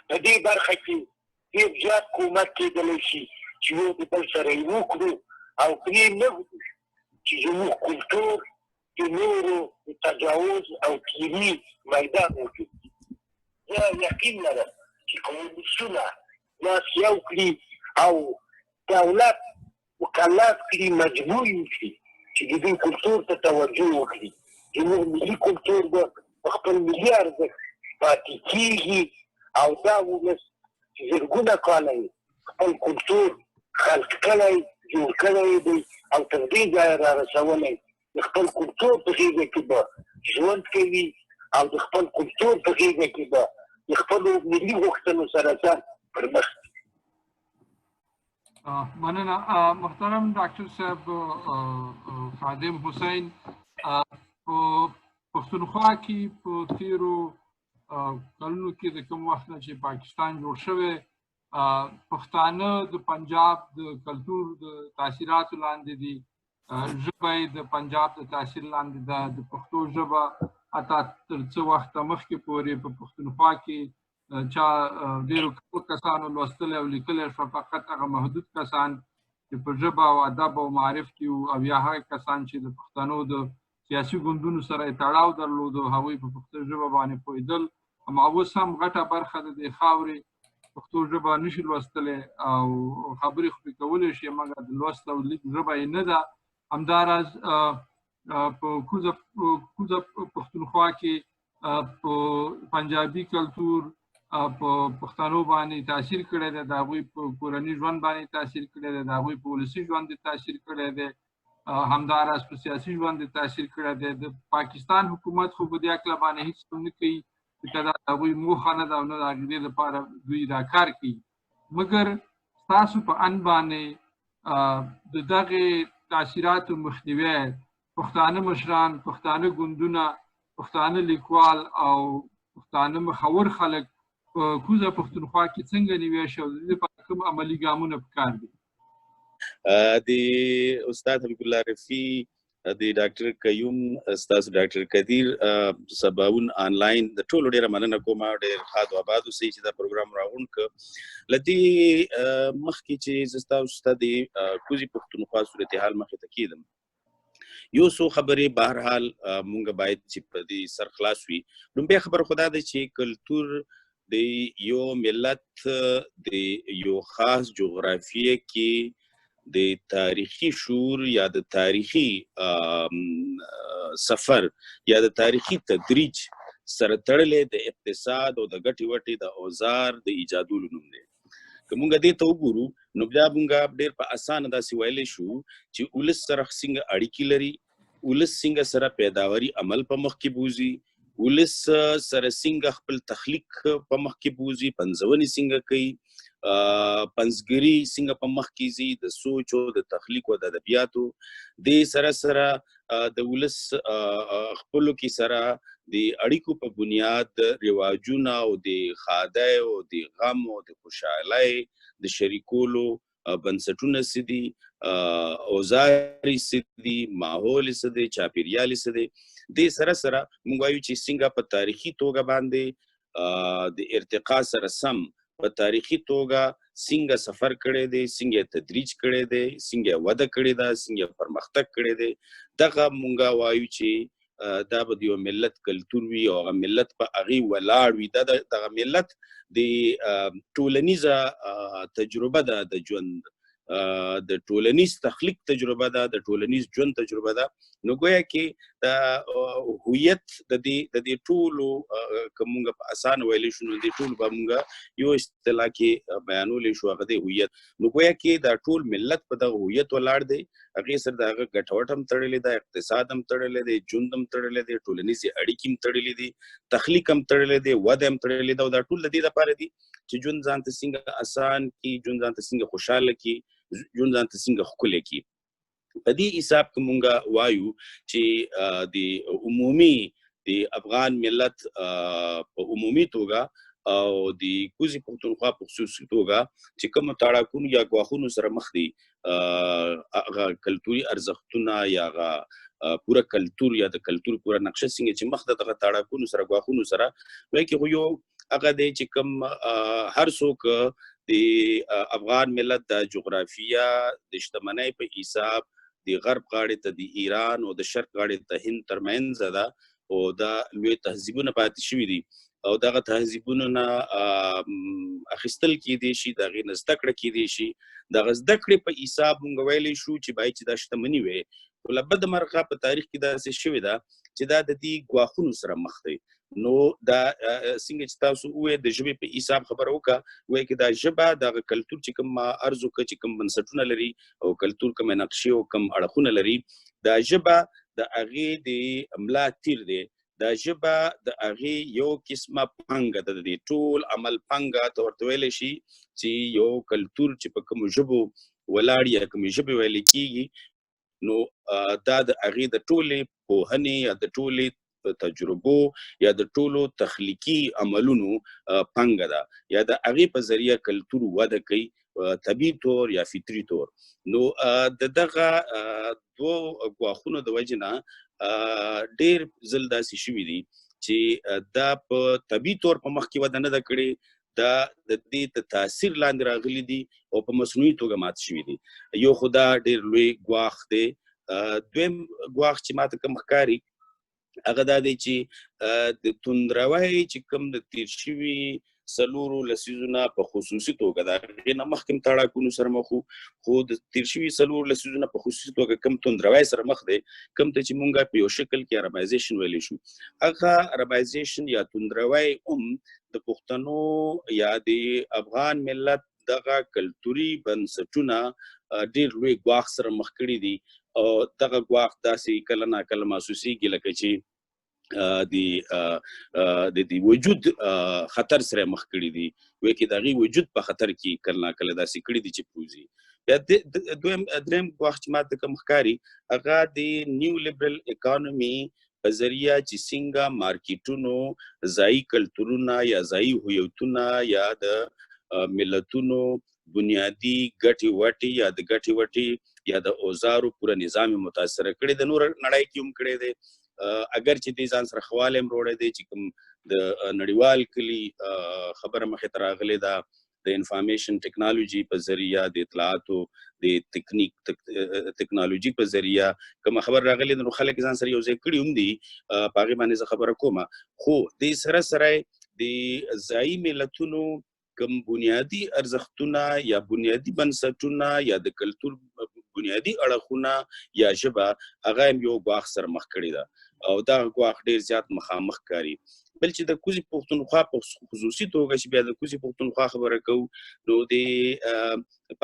په دې برخه کې ډېر زیات کومک کېدلی شي چې یو د بل سره یې وکړو او پرې نه وځو چې زموږ کلتور د نورو د تجاوز او تیري میدان موجود دي. زه یقین لرم چې که ولسونه لاس یو کړي او دولت مکلف کړي، مجبور یې کړي چې د دې کلتور ته توجه وکړي، زموږ ملي کلتور به په خپل ملي ارزښت پاتې کېږي او دا ولس زرګونه کاله خپل کلتور خلق کړی جوړ کړی دی او تر دې ځایه را رسولی د خپل کلتور په غېږه کې به ژوند کوي او د خپل کلتور په غېږه کې به د خپلو ملي غوښتنو سره سم پرمخ مننه محترم ډاکټر صاحب خادم حسین په پښتونخوا کې په تیرو کلونو کې د کوم وخت نه چې پاکستان جوړ شوی پښتانه د پنجاب د کلتور د تاثیراتو لاندې دي ژبه د پنجاب د تاثیر لاندې ده د پښتو ژبه حتی تر څه وخته مخکې پورې په پښتونخوا کې چا ډېرو کسانو لوستلی او لیکلی شوه فقط هغه محدود کسان چې په ژبه او ادب او معارف کې وو او یا هغه کسان چې د پښتنو د سیاسي ګوندونو سره یې تړاو درلودو هغوی په پښتو ژبه باندې پوهېدل اما اوس هم غټه برخه د دې خاورې پښتو ژبه نشي لوستلی او خبرې خو پرې کولی شي مګر د لوست او لیک ژبه یې نه ده همداراز په کوزه پښتونخوا کې په پنجابي کلتور په پښتنو باندې تاثیر کړی دی د هغوی په کورني ژوند باندې تاثیر کړی دی د هغوی په ولسي ژوند تاثیر کړی دی همداراز په سیاسي ژوند تاثیر کړی دی د پاکستان حکومت خو په دې هکله باندې هېڅ هم نه کوي چې دا د هغوی موخه نه ده او نه د هغې لپاره دوی دا کار کوي مګر ستاسو په اند باندې د دغې تاثیراتو مخنیوی پښتانه مشران پښتانه ګوندونه پښتانه لیکوال او پښتانه مخور خلک په کوزه پښتونخوا کې څنګه نیوی شو د دې لپاره کوم عملي ګامونه پکار دي د استاد حبیب الله رفیع د ډاکټر قیوم استاد ډاکټر قدیر سباون آنلاین د ټولو ډیره مننه کوم ډیر خاد او آباد اوسئ چې دا پروګرام راغون ک لدی مخکې چې زستا استاد کوزي پښتونخوا صورتحال مخې ته کیدم یو څو خبرې بهرحال مونږ باید چې په دې سر خلاص وي لومبه خبر خدا ده چې کلتور د یو ملت د یو خاص جغرافیه کې د تاریخي شعور یا د تاریخي سفر یا د تاریخي تدریج سره تړلې د اقتصاد او د ګټې وټې د اوزار د ایجادولو نوم دی که مونږ دې ته وګورو نو بیا مونږ ډېر په اسانه داسې ویلی شو چې ولس سره څنګه اړیکې لري ولس څنګه سره پیداواري عمل په مخ کې بوځي ولس سره څنګه خپل تخلیق په مخ کې بوځي پنځونې څنګه کوي پنځګري څنګه په مخ کې ځي د سوچ او د تخلیق او د ادبیاتو د سره سره د ولس خپلو کې سره د اړیکو په بنیاد رواجونه او د ښادۍ او د غم او د خوشحالۍ د شریکولو بنسټونه څه دي اوزار څه دي ماحول څه دی چاپیریال څه دی د سره سره موږ وایو چې څنګه په تاریخي توګه باندې د ارتقا سره سم په تاریخي توګه څنګه سفر کړی دی څنګه تدریج کړی دی څنګه وده کړې ده څنګه پرمختګ کړی دی دغه موږ وایو چې دا به د یو ملت کلتور وي او هغه ملت په هغې ولاړ وي دا دغه ملت د ټولنیزه تجربه ده د ژوند د ټولنیز تخلیق تجربه ده د ټولنیز ژوند تجربه ده نو ګویا کې د هویت د دې ټولو که موږ په اسانه ویلی شو نو د ټولو به موږ یو اصطلاح کې بیانولی شو هغه د هویت نو ګویا کې دا ټول ملت په دغه هویت ولاړ دی هغې سره د هغه ګټوټ هم تړلی ده اقتصاد هم تړلی دی ژوند هم تړلی دی ټولنیزې اړیکې هم تړلی دي تخلیق هم تړلی دی وده هم تړلی ده او دا ټول د دې دپاره دي چې ژوند ځان ته څنګه اسان کړي ژوند ځان ته څنګه خوشحاله کړي ژوند ځان ته څنګه ښکلی کړي په دې حساب کې مونږ وایو چې د عمومي د افغان ملت په عمومي توګه او د کوزي پښتونخوا په خصوصي توګه چې کوم تاړاکونو یا ګواښونو سره مخ دي هغه کلتوري ارزښتونه یا هغه پوره کلتور یا د کلتور پوره نقشه څنګه چې مخ د دغه تاړاکونو سره ګواښونو سره وایي کې خو یو هغه دی چې کوم هر څوک د افغان ملت د جغرافیه د شتمنۍ په حساب د غرب غاړې ته د ایران او د شرق غاړې ته هند ترمنځ ده او دا لوی تهذیبونه پاتې شوي دي او دغه تهذیبونو نه اخیستل کیدی شي د هغې نه زده کړه کیدی شي دغه زده کړې په حساب موږ ویلی شو چې باید چې دا شتمني وي خو له بده مرغه په تاریخ کې داسې شوې ده چې دا د دې ګواښونو سره مخ دی نو دا څنګه چې تاسو وې د ژبې په حساب خبره وکړه وایي چې دا ژبه د کلتور چې کوم ارزو کې چې کوم بنسټونه لري او کلتور کوم نقشې او کوم اړخونه لري دا ژبه د هغې د ملا تیر دی دا ژبه د هغې یو قسمه پانګه ده د ټول عمل پانګه ته ورته ویلی شي چې یو کلتور چې په کومو ژبو ولاړ یا کومې ژبې ویلې کېږي نو دا د هغې د ټولې پوهنې یا د ټولې تجربو یا د ټولو تخلیقي عملونو پانګه ده یا د هغې په ذریعه کلتور وده کوي طبیعي طور یا فطري طور نو د دغه دوو ګواښونو د وجې نه ډېر ځل داسې شوي دي چې دا په طبیعي طور په مخ کې وده نه ده کړې دا د دې د تاثیر لاندې راغلي دي او په مصنوعي توګه مات شوي دي یو خو دا ډېر لوی ګواښ دی دویم ګواښ چې ماته کوم ښکاري هغه دا دی چې د توندروي چې کوم د تیر شوي 4 لسیزونه په خصوصي توګه د هغې نه مخکې هم تړاکونو سره مخ خو د تیر شوي 4 لسیزونه په خصوصي توګه کوم توندروي سره مخ دی کوم ته چې مونږ په یو شکل کې اربایزیشن ویلی شو هغه اربایزیشن یا توندروي د پښتنو یا د افغان ملت دغه کلتوري بنسټونه ډېر لوی ګواښ سره مخ کړي دي او دغه ګواښ داسې کله ناکله محسوسېږي لکه چې د وجود خطر سره مخ کړي دي وایي چې د هغې وجود په خطر کې کله ناکله داسې کړي دي چې پوځي بیا درېیم ګواښ چې ماته کوم ښکاري هغه د نیو لیبرل اکانومي په ذریعه چې څنګه مارکیټونو ځایي کلتورونه یا ځایي هویتونه یا د ملتونو بنیادی ګټې وټې یا د ګټې وټې یا د اوزارو پوره نظام متاثره کړی د نور نړۍ کې هم کړی دی اگر چې دې ځان سره خواله هم روړی دی چې کوم د نړیوال کلي خبره مخې ته راغلې ده د انفارمیشن ټیکنالوژي په ذریعه د اطلاعاتو د ټیکنالوژي په ذریعه کوم خبر راغلی نو خلک ځان سره یو ځای کړي هم دي په هغې باندې زه خبره کومه خو دې سره سره د ځایي ملتونو کوم بنیادی ارزښتونه یا بنیادی بنسټونه یا د کلتور بنیادی اړخونه یا ژبه هغه هم یو ګواښ سره مخ کړي ده او دا ګواښ ډېر زیات مخامخ کاري بل چې د کوزي پښتونخوا په خصوصي توګه چې بیا د کوزي پښتونخوا خبره کوو نو د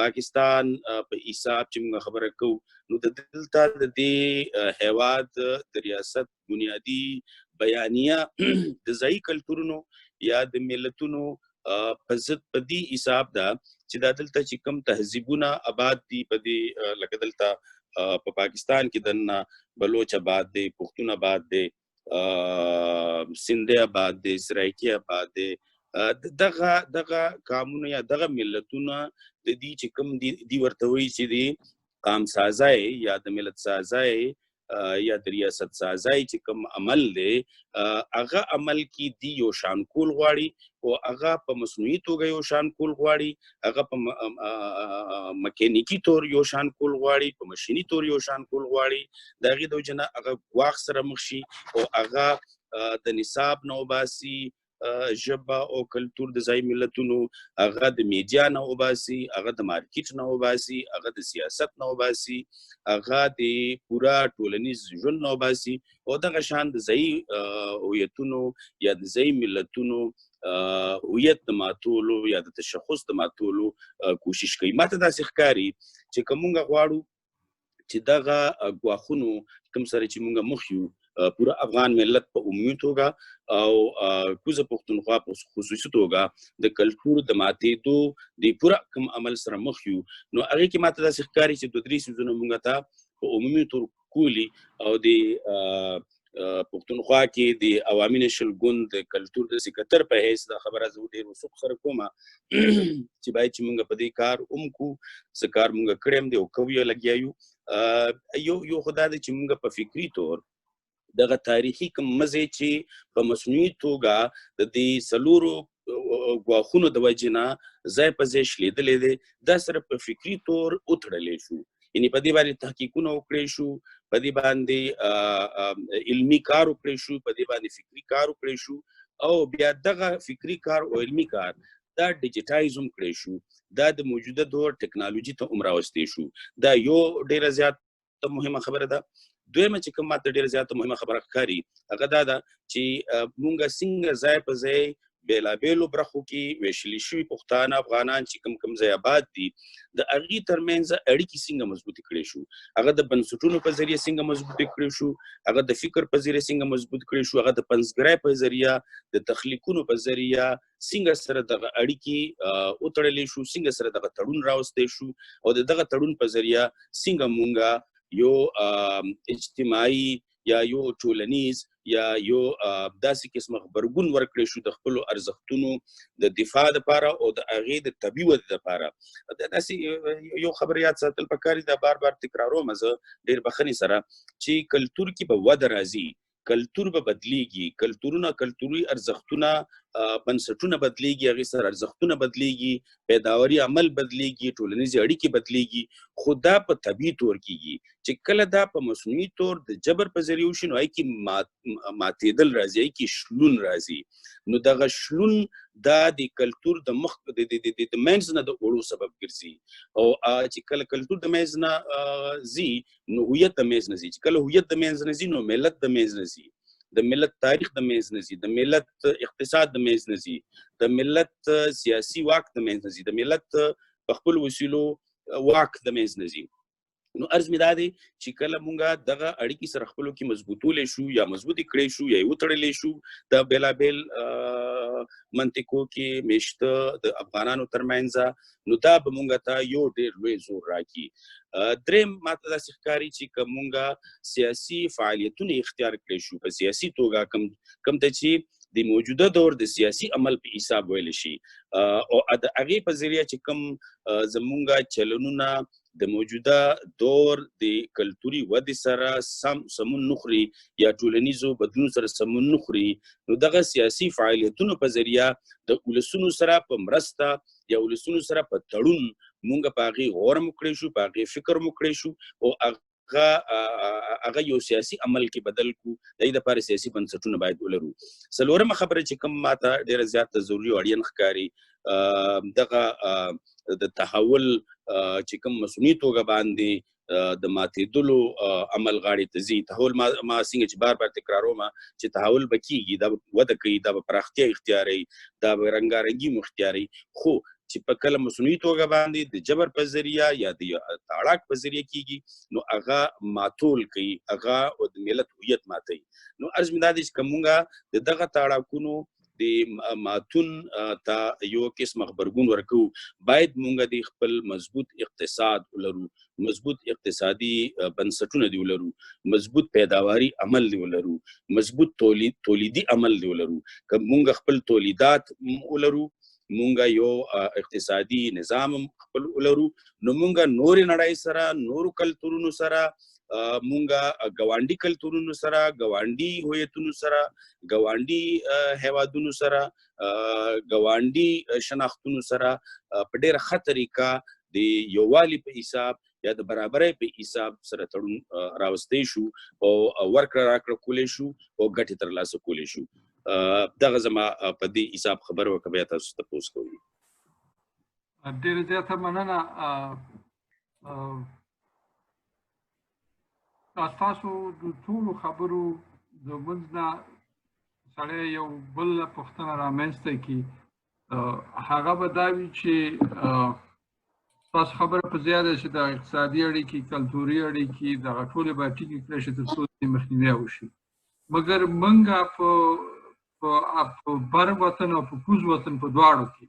پاکستان په حساب چې موږ خبره کوو نو د دلته د دې هیواد د ریاست بنیادی بیانیه د ځایي کلتورونو یا د ملتونو په ضد په دې حساب ده چې دا دلته چې کوم تهذیبونه آباد دي په دې لکه دلته په پاکستان کې دننه بلوچ آباد دی پښتون آباد دی سندھ آباد دی سرایکی آباد دی دغه قامونه یا دغه ملتونه د دې چې کوم دي ورته وایي چې دي قام سازای یا د ملت سازای یا د ریاست سازای چې کوم عمل دی هغه عمل کې دی یو شان کول غواړي او هغه په مصنوعي توګه یو شان کول غواړي هغه په مکانیکی طور یو شان کول غواړي په ماشیني طور یو شان کول غواړي د هغې د وجې نه هغه ګواښ سره مخ شي او هغه د نصاب نه وباسي ژبه او کلتور د ځایي ملتونو هغه د میډیا نه وباسي هغه د مارکیټ نه وباسي هغه د سیاست نه وباسي هغه د پوره ټولنیز ژوند نه وباسي او دغه شان د ځایي هویتونو یا د ځایي ملتونو هویت د ماتولو یا د تشخص د ماتولو کوشش کوي ماته داسې ښکاري چې که موږ غواړو چې دغه ګواښونو کوم سره چې موږ مخ یو پوره افغان ملت په عمومي توګه او کوزه پښتونخوا په خصوصي توګه د کلتور د ماتېدو د پوره کوم عمل سره مخ یو نو هغې کې ماته داسې ښکاري چې 2-3 څیزونه موږ ته په عمومي تور کولي او د پښتونخوا کې د عوامي نشل ګوند د کلتور د سکرټر په حیث دا خبره زه ډېر وثوق سره کومه چې باید چې موږ په دې کار کوو څه کار موږ کړی هم دی او کوو یې لګیا یو خو دا دی چې موږ په فکري طور دغه تاریخي کوم مزې چې په مصنوعي توګه د دې 4 ګواښونو د وجې نه ځای په ځای شلېدلی دی دا سره په فکري طور وتړلی شو یعنې په دې باندې تحقیقونه وکړی شو په دې باندې علمي کار وکړی شو په دې باندې فکري کار وکړی شو او بیا دغه فکري کار او علمي کار دا ډیجیټایز هم کړی شو دا د موجوده دور ټکنالوژي ته هم راوستی شو دا یو ډېره زیات مهمه خبره ده دویمه چې کوم ماته ډېره زیاته مهمه خبره ښکاري هغه دا ده چې مونږ څنګه ځای په ځای بېلابېلو برخو کې ویشلي شوي پښتانه افغانان چې کوم ځای آباد دي د هغې ترمنځ اړیکې څنګه مضبوطې کړی شو هغه د بنسټونو په ذریعه څنګه مضبوطې کړی شو هغه د فکر په ذریعه څنګه مضبوط کړی شو هغه د پنځګرۍ په ذریعه د تخلیقونو په ذریعه څنګه سره دغه اړیکې وتړلی شو څنګه سره دغه تړون راوستی شو او د دغه تړون په ذریعه څنګه مونږ یو اجتماعي یا یو ټولنیز یا یو داسې قسمه غبرګون ورکړی شو د خپلو ارزښتونو د دفاع لپاره او د هغې د طبیعي ودې لپاره داسې یو خبر یاد ساتل پکار دي دا بار بار تکراروم زه ډېر بخښنې سره چې کلتور کې به وده راځي کلتور به بدلیږي کلتورونه کلتوري ارزښتونه بنسټونه بدلیږي هغې سره ارزښتونه بدلیږي پیداواري عمل بدلیږي ټولنیزې اړیکې بدلیږي خو دا په طبیعي طور کیږي چې کله دا په مصنوعي طور د جبر په ذریعه وشي نو هغې کې ماتېدل راځي هغې کې شلون راځي نو دغه شلون دا د کلتور د مخ د منځ نه د وړو سبب ګرځي او چې کله کلتور د منځ نه ځي نو هویت د منځ نه ځي چې کله هویت د منځ نه ځي نو ملت د منځ نه ځي د ملت تاریخ د منځ نه ځي د ملت اقتصاد د منځ نه ځي د ملت سیاسي واک د منځ نه ځي د ملت په خپل وسیلو واک د منځ نه ځي نو عرض مې دا دی چې کله مونږ دغه اړیکې سره خپلو کې مضبوطولی شو یا مضبوطې کړی شو یا یې وتړلی شو د بېلابېل منطقو کې میشته د افغانانو ترمنځ نو دا به مونږ ته یو ډېر لوی زور راکړي درېیم ماته داسې ښکاري چې که مونږ سیاسي فعالیتونه اختیار کړی شو په سیاسي توګه کوم ته چې د موجوده دور د سیاسي عمل په حساب ویلی شي او د هغې په ذریعه چې کوم زمونږ چلنونه د موجوده دور د کلتوري ودې سره سمون نخوري یا ټولنیزو بدلون سره سمون نخوري نو دغه سیاسي فعالیتونو په ذریعه د ولسونو سره په مرسته یا ولسونو سره په تړون مونږ په هغې غور مو کړی شو په هغې فکر مو کړی شو او هغه یو سیاسي عمل کې بدل کو د دې لپاره سیاسي بنسټونه باید ولرو څلورمه خبره چې کوم ماته ډېره زیاته ضروري او اړین ښکاري دغه د تحول چې کوم مصنوعي توګه باندې د ماتېدلو عمل غاړې ته ځي تحول ما څنګه چې بار بار تکراروم چې تحول به کېږي دا به وده کوي دا به پراختیا اختیاروي دا به رنګارنګي مو اختیاروي خو چې په کله مصنوعي توګه باندې د جبر په ذریعه یا د تاړاک په ذریعه کېږي نو هغه ماتول کوي هغه د ملت هویت ماتوي نو عرض مې دا دی چې که مونږ د دغه تاړاکونو د ماتون ته یو قسم غبرګون ورکو باید مونږ د خپل مضبوط اقتصاد ولرو مضبوط اقتصادي بنسټونه دی ولرو مضبوط پیداواري عمل دی ولرو مضبوط تولیدي عمل دی ولرو که مونږ خپل تولیدات ولرو مونږ یو اقتصادي نظام خپل ولرو نو مونږ نورې نړۍ سره نورو کلتورونو سره مونږ ګاونډي کلتورونو سره ګاونډي هویتونو سره ګاونډي هیوادونو سره ګاونډي شناختونو سره په ډېره ښه طریقه د یووالي په حساب یا د برابرۍ په حساب سره تړون راوستی شو او ورکړه راکړه کولی شو او ګټې ترلاسه کولی شو دغه زما په دې حساب خبره وکړه بیا تاسو تپوس کوئ ډېره زیاته مننه تاسو د ټولو خبرو د منځ نه سړی یو بل پوښتنه رامنځته کړي هغه به دا وي چې تاسو خبره په زیاده چې د اقتصادي اړیکې کلتوري اړیکې دغه ټولې باید ټینګې کړی شي تر څو د مخنیوی وشي مګر موږ په بر وطن او په کوز وطن په دواړو کې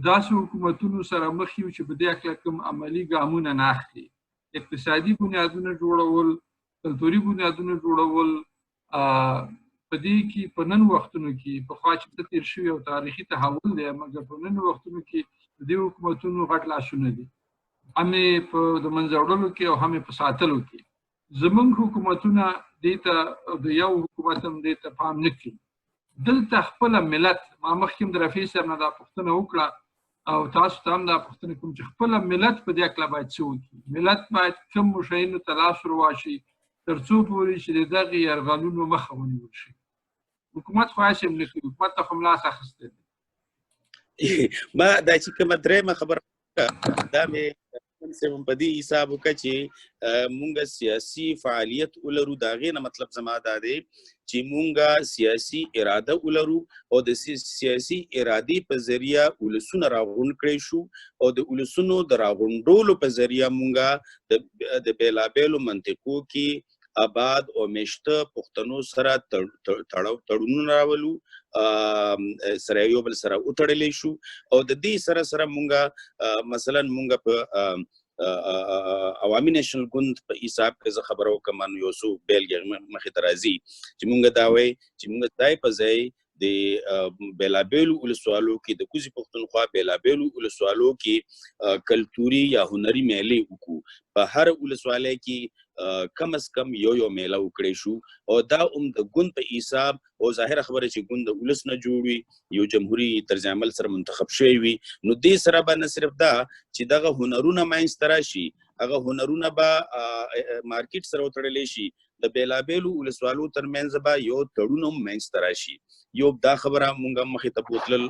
داسې حکومتونو سره مخ یو چې په دې هکله کوم عملي ګامونه نه اخلي اقتصادي بنیادونه جوړول کلتوري بنیادونه جوړول په دې کې په نن وختونو کې پخوا چې تیر شوي او تاریخي تحول دی مګر په نن وختونو کې د دې حکومتونو غټ لاسونه دي هم یې په د منځه وړلو کې او هم یې په ساتلو کې زموږ حکومتونه دې ته د یو حکومت هم دې ته پام نه کوي دلته خپله ملت ما مخکې د رفیع صاحب نه دا پوښتنه وکړه او تاسو ته هم دا پوښتنه کوم چې خپله ملت په دې هکله باید څه وکړي ملت باید کومو شیانو ته لاس ور واچوي تر څو پورې چې د دغې یرغلونو مخه ونیول شي حکومت خو هسې هم نه کوي حکومت ته خو هم لاس اخیستی دی ما دا چې کومه درېیمه خبره دا مې سم په دې حساب وکړي چې مونږ سیاسي فعالیت ولرو دا غي نه مطلب زما دا دی چې مونږه سیاسي اراده ولرو او د سیاسي ارادي په ذریعہ ولسونه راغون کړی شو او د ولسونو د راغونډولو په ذریعہ مونږه د بیلابېلو منطقو کې آباد او مشته پښتنو سره تړونونه راولو سره یو بل سره وتړلی شو او د دې سره مونږه مثلا مونږه په عوامي نېشنل ګوند په حساب کې زه خبرو کوم یو څو بیلګې مخې ته راځي چې مونږ دا وایي چې مونږ ځای په ځای د بیلابېلو ولسوالو کې د کوزي پښتونخوا بیلابېلو ولسوالو کې کلتوري یا هنري میلې وکړو په هر ولسوالۍ کې کم از کم یو میله وکړی شو او دا د ګوند په حساب او ظاهره خبره چې ګوند د ولس نه جوړ وي یو جمهوریت طرز عمل سره منتخب شوی وي نو دې سره به نه صرف دا چې دغه هنرونه منځته راشي هغه هنرونه به مارکیټ سره وتړلی شي د بیلابېلو ولسوالو ترمنځ به یو تړون منځته راشي یو دا خبره مونږه مخې ته بوتلل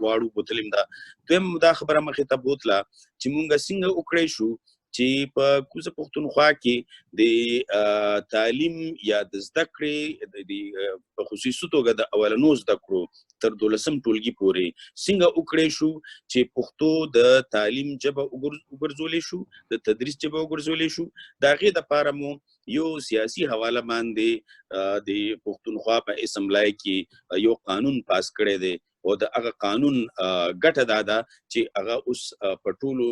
واړو بوتلیم دا دویم دا خبره مخې ته بوتله چې مونږه څنګه وکړی شو چې په کوزه پښتونخوا کې د تعلیم یا د زده کړې د په خصوصي توګه د اولنو زده کړو تر 12م ټولګي پورې څنګه وکړی شو چې پښتو د تعلیم ژبه وګرځولې شو د تدریس ژبه وګرځولې شو د هغې دپاره مو یو سیاسي حواله باندې د پښتونخوا په اسمبلی کې یو قانون پاس کړی دی او د هغه قانون ګټه دا ده چې هغه اوس په ټولو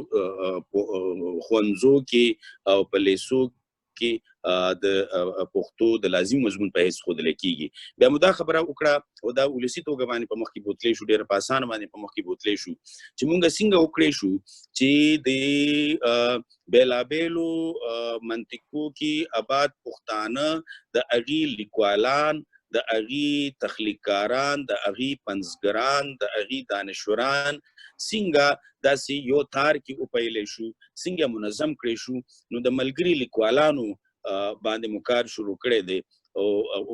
ښوونځو کې او په لیسو کې د پښتو د لازم مضمون په حیث ښودل کېږي بیا مو دا خبره وکړه او دا ولسي توګه باندې په مخ کې بوتلی شو ډېر په اسانه باندې په مخ کې بوتلی شو چې مونږ څنګه وکړی شو چې د بیلابېلو منطقو کې آباد پښتانه د هغې لیکوالان د هغې تخلیقکاران د هغې پنځګران د هغې دانشوران څنګه داسې یو تار کې وپیلی شو څنګه منظم کړی شو نو د ملګري لیکوالانو باندې مو کار شروع کړی دی او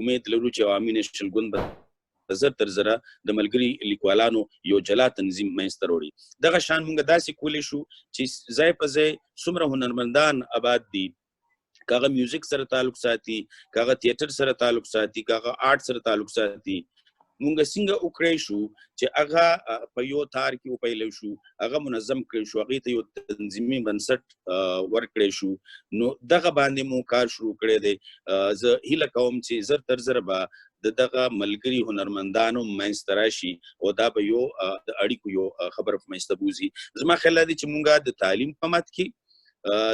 امید لرو چې عوامي نېشنل ګوند به زر تر زره د ملګري لیکوالانو یو جلا تنظیم منځته راوړي دغه شان مونږ داسې کولی شو چې ځای په ځای څومره هنرمندان آباد دي کاغه میوزیک سره تعلق ساتي کاغه تیاتر سره تعلق ساتي کاغه آرټ سره تعلق ساتي مونږ څنګه وکړی شو چې هغه په یو تار کې وپیلی شو هغه منظم کړی شو هغې ته یو تنظیمي بنسټ ورکړی شو نو دغه باندې مو کار شروع کړی دی زه هیله کوم چې زر تر زره به د دغه ملګري هنرمندانو منځته راشي او دا به یو د اړیکو یو خبره په منځته بوځي زما خیال دی چې مونږ د تعلیم په مد کې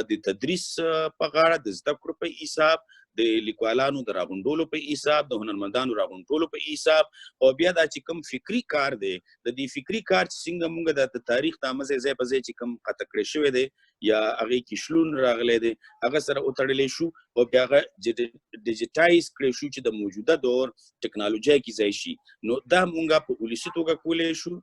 د تدریس په غاړه د زده کړو په حساب د لیکوالانو د راغونډولو په حساب د هنرمندانو راغونډولو په حساب او بیا دا چې کوم فکري کار دی د دې فکري کار چې څنګه مونږ د تاریخ د مزه ځای په ځای چې کوم قطع کړی شوی دی یا هغې کې شلون راغلی دی هغه سره وتړلی شو او بیا هغه ډیجیټایز کړی شو چې د موجوده دور ټکنالوژۍ کې ځای شي نو دا مونږ په ولسي توګه کولی شو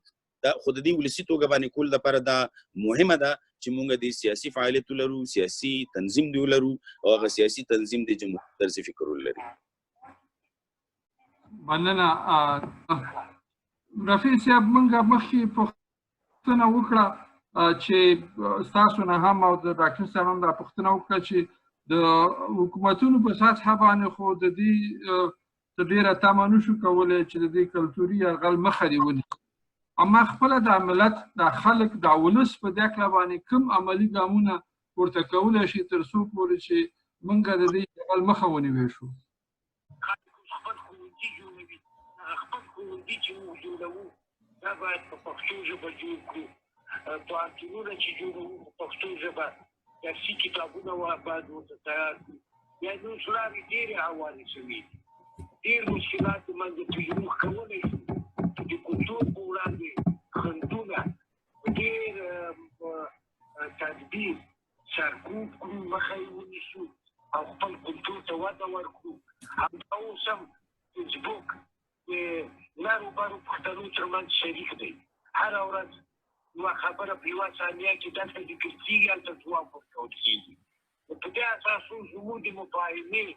دا خو د دې ولسي توګه باندې کول دپاره دا مهمه ده چې مونږ د سیاسي فعالیت ولرو سیاسي تنظیم دی ولرو او هغه سیاسي تنظیم د جمهوریت طرز فکر ولري مننه رفیع صاحب مونږ مخکې پوښتنه وکړه چې ستاسو نه هم او د ډاکټر صاحب هم دا پوښتنه وکړه چې د حکومتونو په سطحه باندې خو د دې ډېره تمه نشو کولی چې د دې کلتوري یرغل مخه دې ونیسي اما خپله د ملت د خلک د ولس په دې کړه باندې کوم عملي ګامونه ورته کولی شي تر څو پورې چې موږ د دې یرغل مخه ونیوی شو خپل ښوونځي جوړوي خپل ښوونځي چې موږ جوړوو دا باید په پښتو ژبه جوړ کړو پوهنتونونه چې جوړوو په پښتو ژبه درسي کتابونه باید ورته تیار کړو یا نور سلامې ډېرې هوارې شوي ډېر مشکلات باندې تجربه کولی شو د کلتور په وړاندې خنډونه ډېر تدبیر سرکوب کړو مخه یې ونیسو او خپل کلتور ته وده ورکړو همدا اوس هم فیسبوک د لارو بارو پښتنو ترمنځ شریک دی هره ورځ یوه خبره په یوه ثانیه کې دلته ذکر کېږي هلته ځواب ورکول کېږي په دې اساس زموږ د مفاهمې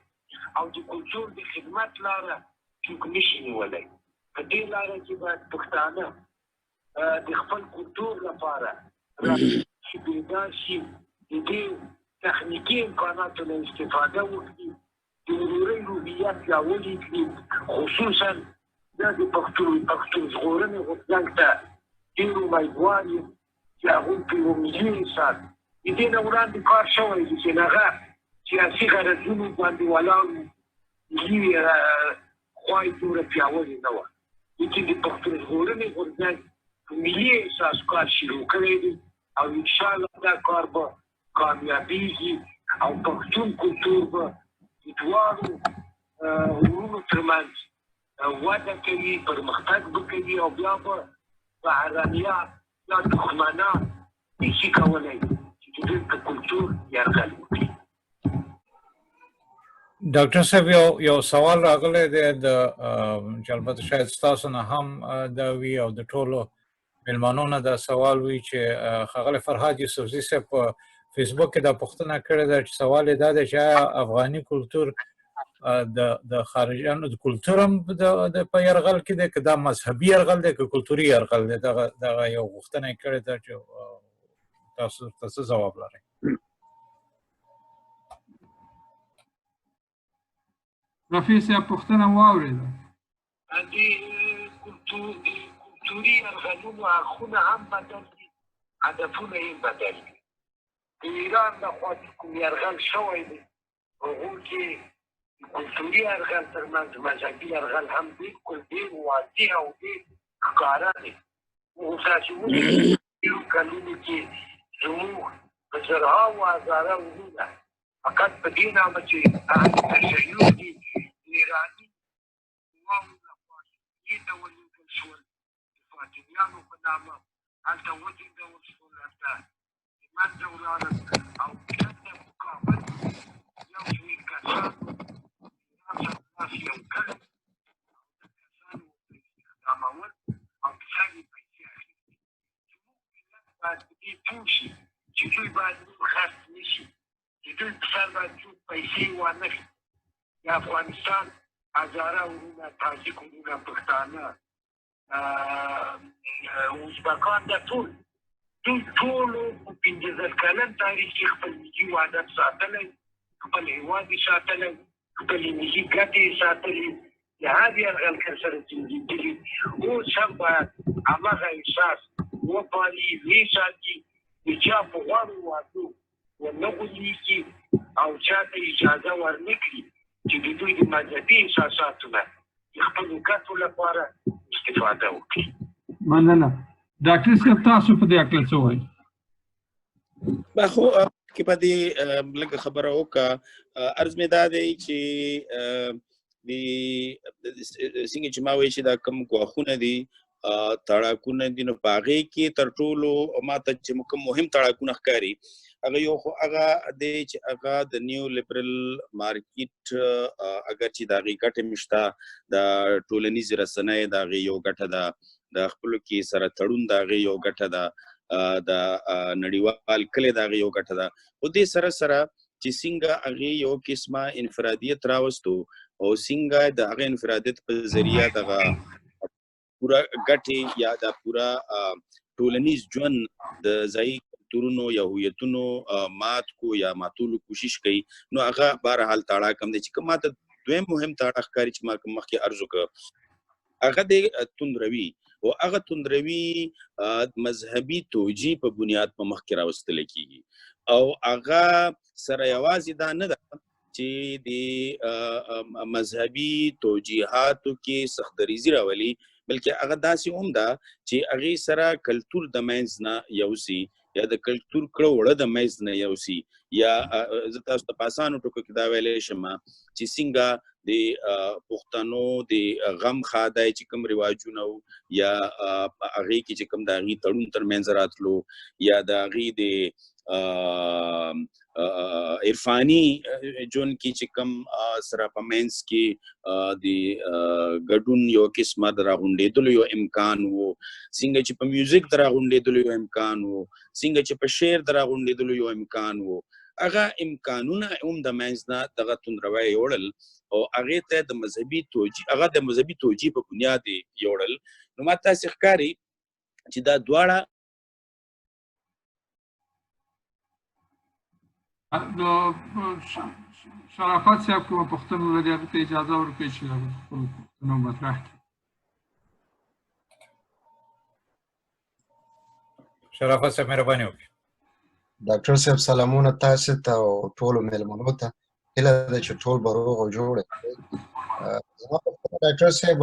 او د کلتور د خدمت لاره څوک نشي نیولی په دې لاره کې باید پښتانه د خپل کلتور لپاره چې بیدار شي د دې تخنیکي امکاناتو نه استفاده وکړي، د ورورۍ روحیه پیاوړې کړي، خصوصا دا د پښتون ژغورنې غورځنګ ته ډېر امیدوار یم چې هغوی په یوه ملي حساب د دې نه وړاندې کار شوی دی چې هغه سیاسي غرضونو باندې ولاړ وو، ملي خوا یې دومره پیاوړې نه وه، چې د پښتون ژغورنې غورځنګ په ملي احساس کار شروع کړی دی او انشاءالله دا کار به کامیابیږي او پښتون کلتور به د دواړو ورونو ترمنځ وده کوي، پرمختګ به کوي او بیا به بهرنیان یا دښمنان نشي کولی چې د دوی په کلتور یرغل وکړي. ډاکټر صاحب یو سوال راغلی دی چې البته شاید ستاسو نه هم دا وي او د ټولو مېلمنو نه دا سوال وي چې ښاغلی فرهاد یوسفزي صاحب په فیسبوک کې دا پوښتنه کړې ده چې سوال یې دا دی چې آیا افغاني کلتور د خارجیانو د کلتور هم په یرغل کې دی، که دا مذهبي یرغل دی که کلتوري یرغل دی؟ دغه یو غوښتنه یې کړې ده چې تاسو ته څه ځواب لرئ؟ رفیع صاحب پوښتنه واورېده. د کلتوري یرغلونو اړخونه هم بدل دي، هدفونه یې بدل دي. د ایران لخوا چې کوم یرغل شوی دی هغو کې کلتوري یرغل ترمنځ مذهبي یرغل هم بالکل ډېر واضح او ډېر ښکاره دی. اوس چې ولې ډېرو کلونو کې زموږ په زرهاوو هزاره وروڼه فقط په دې نامه چې اهل تشیع دي د ایراني قواوو لخوا دې ته ولېږل شول، د فاطمیانو په نامه هلته وزېږول شول، هلته د منځه ولاړل او هلته په کابل یو شمېر کسان یو کړ او د کسانو ورته استخدامول او په سر یې پیسې اخیستې. زموږ ملت باید په دې پوه شي چې دوی باید نور خرڅ نه شي، چې دوی په سر باید څوک پیسې وانه کړي. د افغانستان هزاره وروڼه، تاجک وروڼه، پښتانه، ازبکان، دا دوی ټولو په 15 کلن تاریخ کې خپل ملي وحدت ساتلی، خپل هېواد یې ساتلی، خپلې ملي ګټې یې ساتلې، د هر یرغلګر سره جنګېدلي. اوس هم باید همغه احساس وپالي، وساتي، د چا په غوړو وعدو ونه غولېږي او چا ته اجازه ورنه کړي چې د دوی د مذهبي احساساتو نه د خپلو ګټو لپاره استفاده وکړي. مننه. ډاکټر صاحب تاسو په دې هکله څه وایئ؟ خو کې په دې لږه خبره وکړه. عرض مې دا دی چې څنګه چې ما وایي چې دا کوم ګواښونه دي، تړاکونه دي، نو په هغې کې تر ټولو ماته چې کوم مهم تړاکونه ښکاري هغه یو خو هغه دی چې هغه د نیو لیبرل مارکیټ اگر چې د هغې ګټې هم شته، د ټولنیزې رسنۍ د هغې یو ګټه ده، د خپلو کې سره تړون د هغې یو ګټه ده، د نړیوال کلي د هغې یو ګټه ده. خو دې سره سره چې څنګه هغې یو قسمه انفرادیت راوستو او څنګه د هغه انفرادیت په ذریعه دغه پوره ګټې یا د پوره ټولنیز ژوند د ځایي کلتورونو یا هویتونو مات کو یا ماتولو کوشش کوي، نو هغه بهرحال تاړاک هم دی. چې کوم ماته دویم مهم تاړاک ښکاري چې ما مخکې عرض وکړه هغه د توندروي، او هغه توندروي مذهبي توجیه په بنیاد په مخکې راوستل کېږي، او هغه سره یوازې دا نه ده چې د مذهبي توجیهاتو کې سختدریزي راولي، بلکې هغه داسې هم ده چې هغې سره کلتور د منځ نه یوسي یا د کلتور کړه وړه د منځ نه یوسي. یا زه تاسو ته په اسانو ټکو کې دا ویلی شم چې څنګه د پښتنو د غم خادای چې کوم رواجونه وو یا هغې کې چې کوم د هغې تړون تر منځ راتلو یا د هغې د عرفاني ژوند کې چې کوم سره په منځ کې د ګډون یو قسمه د راغونډېدلو یو امکان و، څنګه چې په میوزیک د راغونډېدلو یو امکان و، څنګه چې په شعر د راغونډېدلو یو امکان و، هغه امکانونه هم د منځ نه دغه توندروی یوړل او هغې ته د مذهبي توجیه هغه د مذهبي توجیه په بنیاد یې یوړل. نو ما تاسې ښکاري چې دا دواړه شرافت صاحب کومه پوښتنه لري هغه ته اجازه ورکړئ چې خپل پوښتنه مطرح کړي. شرافت صاحب مهرباني وکړئ. ډاکټر صاحب سلامونه تاسو ته او ټولو مېلمنو ته. هیله ده چې ټول به روغ او جوړ وي. ډاکټر صاحب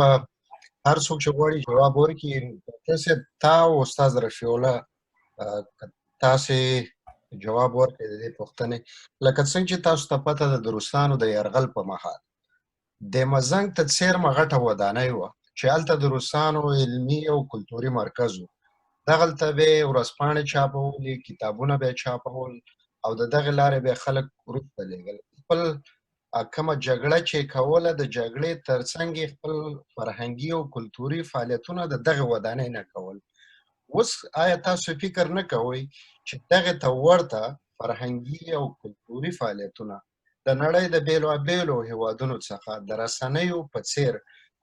هر څوک چې غواړي جواب ورکړي. ډاکټر صاحب تا او استاد رفیع الله تاسې جواب ورکړئ د دې پوښتنې. لکه څنګه چې تاسو ته پته ده د روسانو د یرغل په مهال د مزنګ ته څیرمه غټه ودانۍ وه چې هلته د روسانو علمي او کلتوري مرکز و. دغلته به یې ورځپاڼې چاپولې، کتابونه به یې چاپول او د دغې لارې به یې خلک وروسته لېږل. خپل کومه جګړه چې یې کوله د جګړې تر څنګ یې خپل فرهنګي او کلتوري فعالیتونه د دغې ودانۍ نه کول. اوس آیا تاسو فکر نه کوئ چې دغې ته ورته فرهنګي او کلتوري فعالیتونه د نړۍ د بېلابېلو هېوادونو څخه د رسنیو په څېر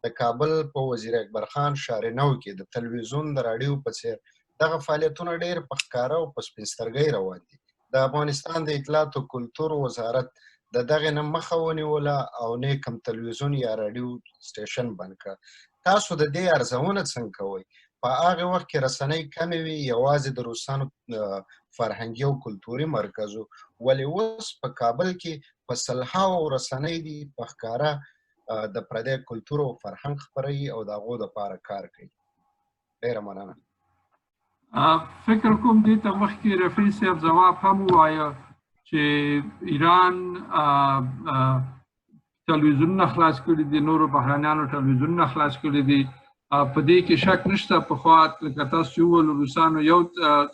د کابل په وزیر اکبر خان شارنو کې د تلویزیون د راډیو په څېر دغه فعالیتونه ډېر په ښکاره او په سپین سترګۍ روان دي؟ د افغانستان د اطلاعات او کلتور وزارت د دغې نه مخه ونیوله او نه کوم تلویزیون یا راډیو سټیشن بند کړه. تاسو د دې ارزونه څنګه کوئ؟ په هغه وخت کې رسنۍ کمې وي، یوازې د روسانو فرهنګي او کلتوري مرکز و، ولې اوس په کابل کې په سلهاوو رسنۍ دي په ښکاره د پردی کلتور او فرهنګ خپروي او د هغو دپاره کار کوي؟ ډېره مننه. فکر کوم دې ته مخکې رفیع صاحب ځواب هم ووایه چې ایران تلویزیونونه خلاص کړي دي، نورو بهرنیانو تلویزیونونه خلاص کړي دي. په دې کې شک نشته. پخوا لکه تاسو چې وویل روسانو یو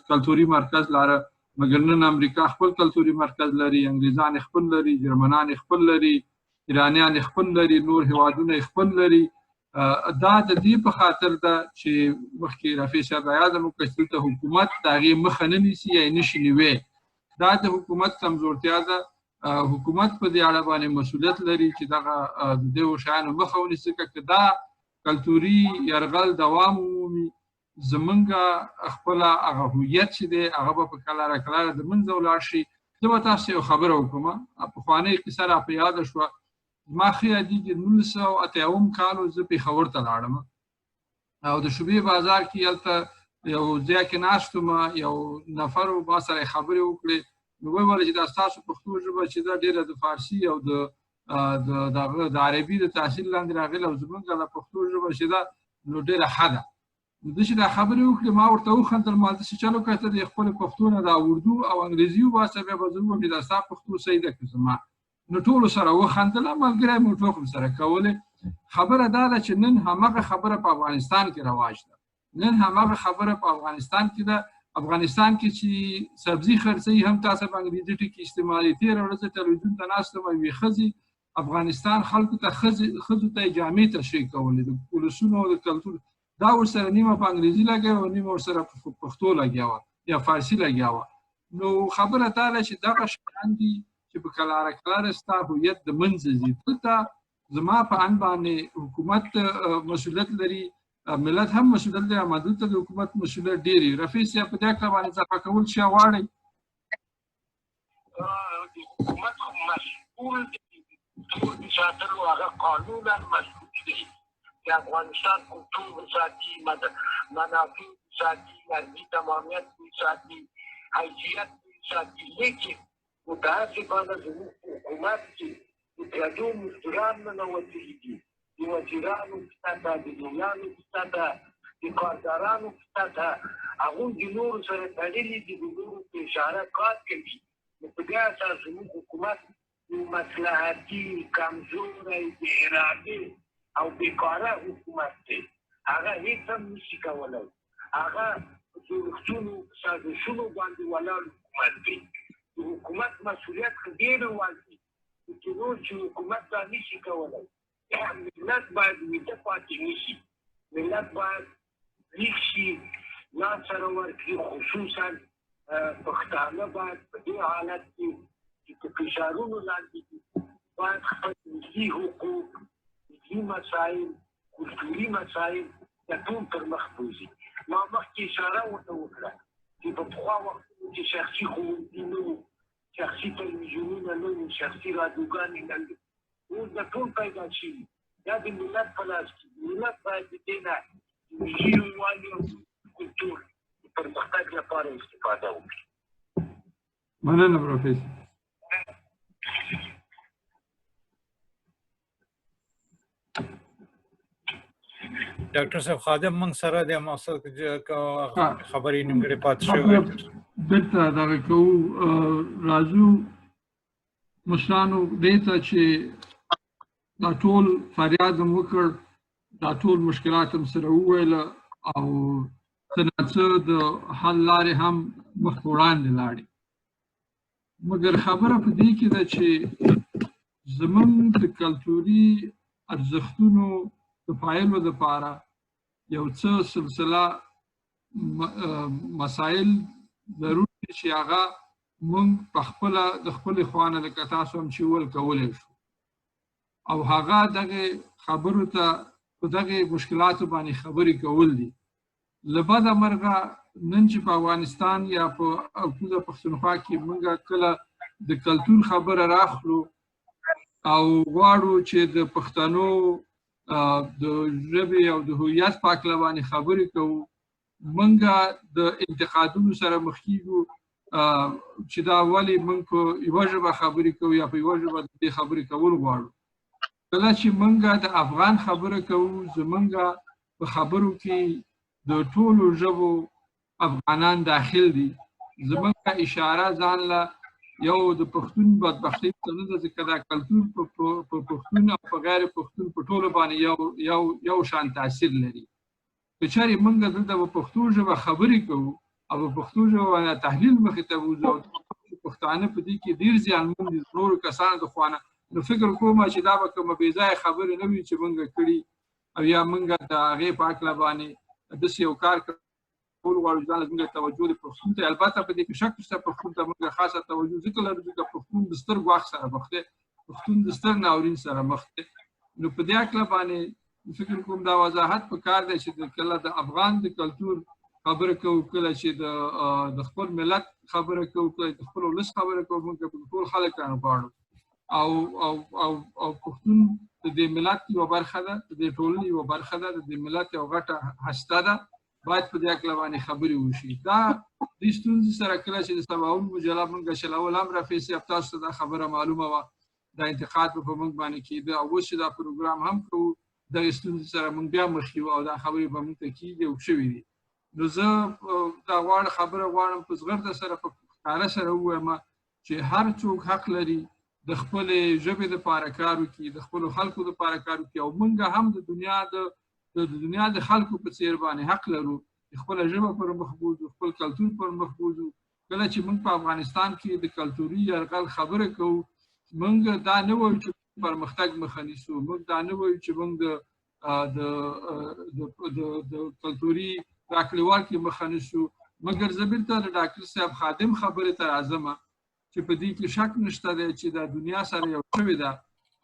کلتوري مرکز لاره، مګر نن امریکا خپل کلتوري مرکز لري، انګریزان خپل لري، جرمنان خپل لري، ایرانیان خپل لري، نور هیوادونه خپل لري. دا د دې په خاطر ده چې مخکې رفیع صاحب یاد مو کړ چې دلته حکومت د هغې مخه نه نیسي یا یې نشي نیوی. دا د حکومت کمزورتیا ده. حکومت په دې اړه باندې مسؤلیت لري چې دغه د دغو شیانو مخه ونیسي. که دا کلتوري یرغل دوام ومومي، زمونږ خپله هغه هویت چې دی هغه به په کلاره کلاره د منځه ولاړ شي. زه به تاسو یو خبره وکړم. پخوانۍ کیسه راپه یاده شوه. ما ښه یادېږي 1980 کال زه پېښور ته لاړم او د شوبې بازار کې هلته یو ځای کې ناست وم، یو نفر ما سره خبرې وکړې. نو ویې ویل چې دا ستاسو پښتو ژبه چې ده ډېره د فارسي او د عربي د تحصیل لاندې راغلې او زموږ د پښتو ژبه چې ده نو ډېره ښه ده. نو ده چې دا خبرې وکړې ما ورته وخندل. ما داسې چل وکړ ته د خپلې پښتو نه دا اردو او انګریزي وباسه بیا به زه ووایم چې دا ستا پښتو صحیح ده که زما. نو ټولو سره وخندل، ملګری مو ټوکې سره کولې. خبره دا ده چې نن همغه خبره په افغانستان کې رواج ده. نن همغه خبره په افغانستان کې ده. افغانستان کې چې سبزي خرڅوي هم تاسو په انګریزي ټکي استعمالوي. تېره ورځ تلویزیون ته ناست وم، یوې ښځې افغانستان خلکو ته ښځو ته یې جامې تشریح کولې، د ولسونو او د کلتور. دا ورسره نیمه په انګریزي لګیا وه، نیمه ورسره په پښتو لګیا وه یا فارسي لګیا وه. نو خبره دا ده چې دغه شیان دي چې په کلاره کلاره ستا هویت د منځه ځي. دلته زما په اند باندې حکومت مسؤلیت لري، ملت هم مسؤلیت لري، اما دلته د حکومت مسؤلیت ډېر وي. رفیع صاحب په دې کړه باندې اضافه کول څه غواړئ؟ حکومت مسؤول دی د ساتلو، هغه قانونا مسؤول دی. د افغانستان کلتور ساتي، منافع ساتي، ارضي تمامیت ساتي، حیثیت ساتي. لیکن متاسفانه زموږ حکومت چې د پردو مزدوران ننوتلي دي، د وزیرانو کیسه ده، د لویانو کیسه ده، د کارګرانو کیسه ده، هغوی د نورو سره تړلي دي، د نورو په اشاره کار کوي. نو په دې اساس زموږ حکومت یو مصلحتي، کمزوری، بې ارادې او بېکاره حکومت دی. هغه هېڅ هم نشي کولی. هغه په جوړښتونو، سازشونو باندې ولاړ حکومت دی. د حکومت مسؤلیت ډېر واضح دی چې نور چې حکومت دا نشي کولی. ملت باید ویده پاتې نشي. ملت باید ویښ شي، لاس سره ورکړي. خصوصا پښتانه باید په دې حالت کې چې په فشارونو لاندې دي باید خپل ملي حقوق، ملي مسایل، کلتوري مسایل د ټول پر مخ بوځي. ما مخکې اشاره ورته وکړه چې په پخوا وختونو کې شخصي ښوونځي نه وو، شخصي تلویزیونونه نه وو، شخصي رادیوګانې نه وې. اوس د ټول پیدا شوي، دا د ملت په لاس کې. ملت باید د دې نه د ملي یووالي او کلتور د پرمختګ لپاره استفاده وکړي. مننه پروفیسور. ډاکټر صاحب خادم موږ سره د مقصد خبرې نیمګړې پاتې شوې بیرته دغه کوو. راځو مشرانو دې ته چې دا ټول فریاد هم وکړ، دا ټول مشکلات هم سره وویله او څه نه څه د حل لارې هم مخ په وړاندې لاړې. مګر خبره په دې کې ده چې زموږ د کلتوري ارزښتونو د پایلو دپاره یو څه سلسله مسایل ضروري دي چې هغه موږ په خپله د خپلې خوا نه لکه تاسو هم چې وویل کولی شو، او هغه دغې خبرو ته په دغې مشکلاتو باندې خبرې کول دي. له بده مرغه نن چې په افغانستان یا په کوزه پښتونخوا کې موږ کله د کلتور خبره راخلو او غواړو چې د پښتنو د ژبې او د هویت په هکله باندې خبرې کوو، موږ د انتقادونو سره مخ کیږو چې دا ولې موږ په یوه ژبه خبرې کوو یا په یوه ژبه د دې خبرې کول غواړو. کله چې موږ د افغان خبره کوو، زموږ په خبرو کې د ټولو ژبو افغانان داخل دي. زموږ اشاره ځان له یو د پښتون بدبختۍ ته نه ده، ځکه دا کلتور په پښتون او په غیر پښتون په ټولو باندې یو شان تاثیر لري. که چېرې موږ دلته په پښتو ژبه خبرې کوو او په پښتو ژبه باندې تحلیل مخې ته وځو او پښتانه په دې کې ډېر زیانمن دي نورو کسانو د خوا نه، نو فکر کوم چې دا به کومه بې ځایه خبرې نه وي چې موږ کړي او یا موږ د هغې په هکله باندې داسې یو کار کول غواړو ځان له زموږ توجه د پښتون ته. البته په دې کې شک نشته پښتون ته موږ خاصه توجه ځکه لرو ځکه پښتون د ستر ګواښ سره مخ دی، پښتون د ستر ناورین سره مخ دی. نو په دې هکله باندې فکر کوم دا وضاحت پکار دی چې کله د افغان د کلتور خبره کوو، کله چې د خپل ملت خبره کوو، کله د خپل ولس خبره کوو، موږ ټول خلک غواړو او پښتون د دې ملت یوه برخه ده، د دې ټولنې یوه برخه ده، د دې ملت یوه غټه هسته ده. باید په دې هکله باندې خبرې وشي. دا دې ستونزې سره کله چې د سباوون مجله موږ چلول هم رفیع صاحب تاسو ته دا خبره معلومه وه، دا انتقاد به په موږ باندې کېده او اوس چې دا پروګرام هم کوو دغې ستونزې سره موږ بیا مخ یو او دا خبرې به موږ ته کېږي او شوي دي. نو زه دا خبره غواړم په زغرده سره په ښکاره سره ووایم چې هر څوک حق لري د خپلې ژبې دپاره کار وکړي، د خپلو خلکو دپاره کار وکړي او موږ هم د دنیا د خلکو په څیر باندې حق لرو چې خپله ژبه پر مخ بوځو، خپل کلتور پر مخ بوځو. کله چې موږ په افغانستان کې د کلتوري یرغل خبره کوو، موږ دا نه وایو چې پرمختګ مخه نیسو، موږ دا نه وایو چې موږ د کلتوري راکړېوال کې مخه نیسو. مګر زه بیرته د ډاکټر صاحب خادم خبرې ته راځم چې په دې کې شک نشته دی چې دا دنیا سره یو شوې ده،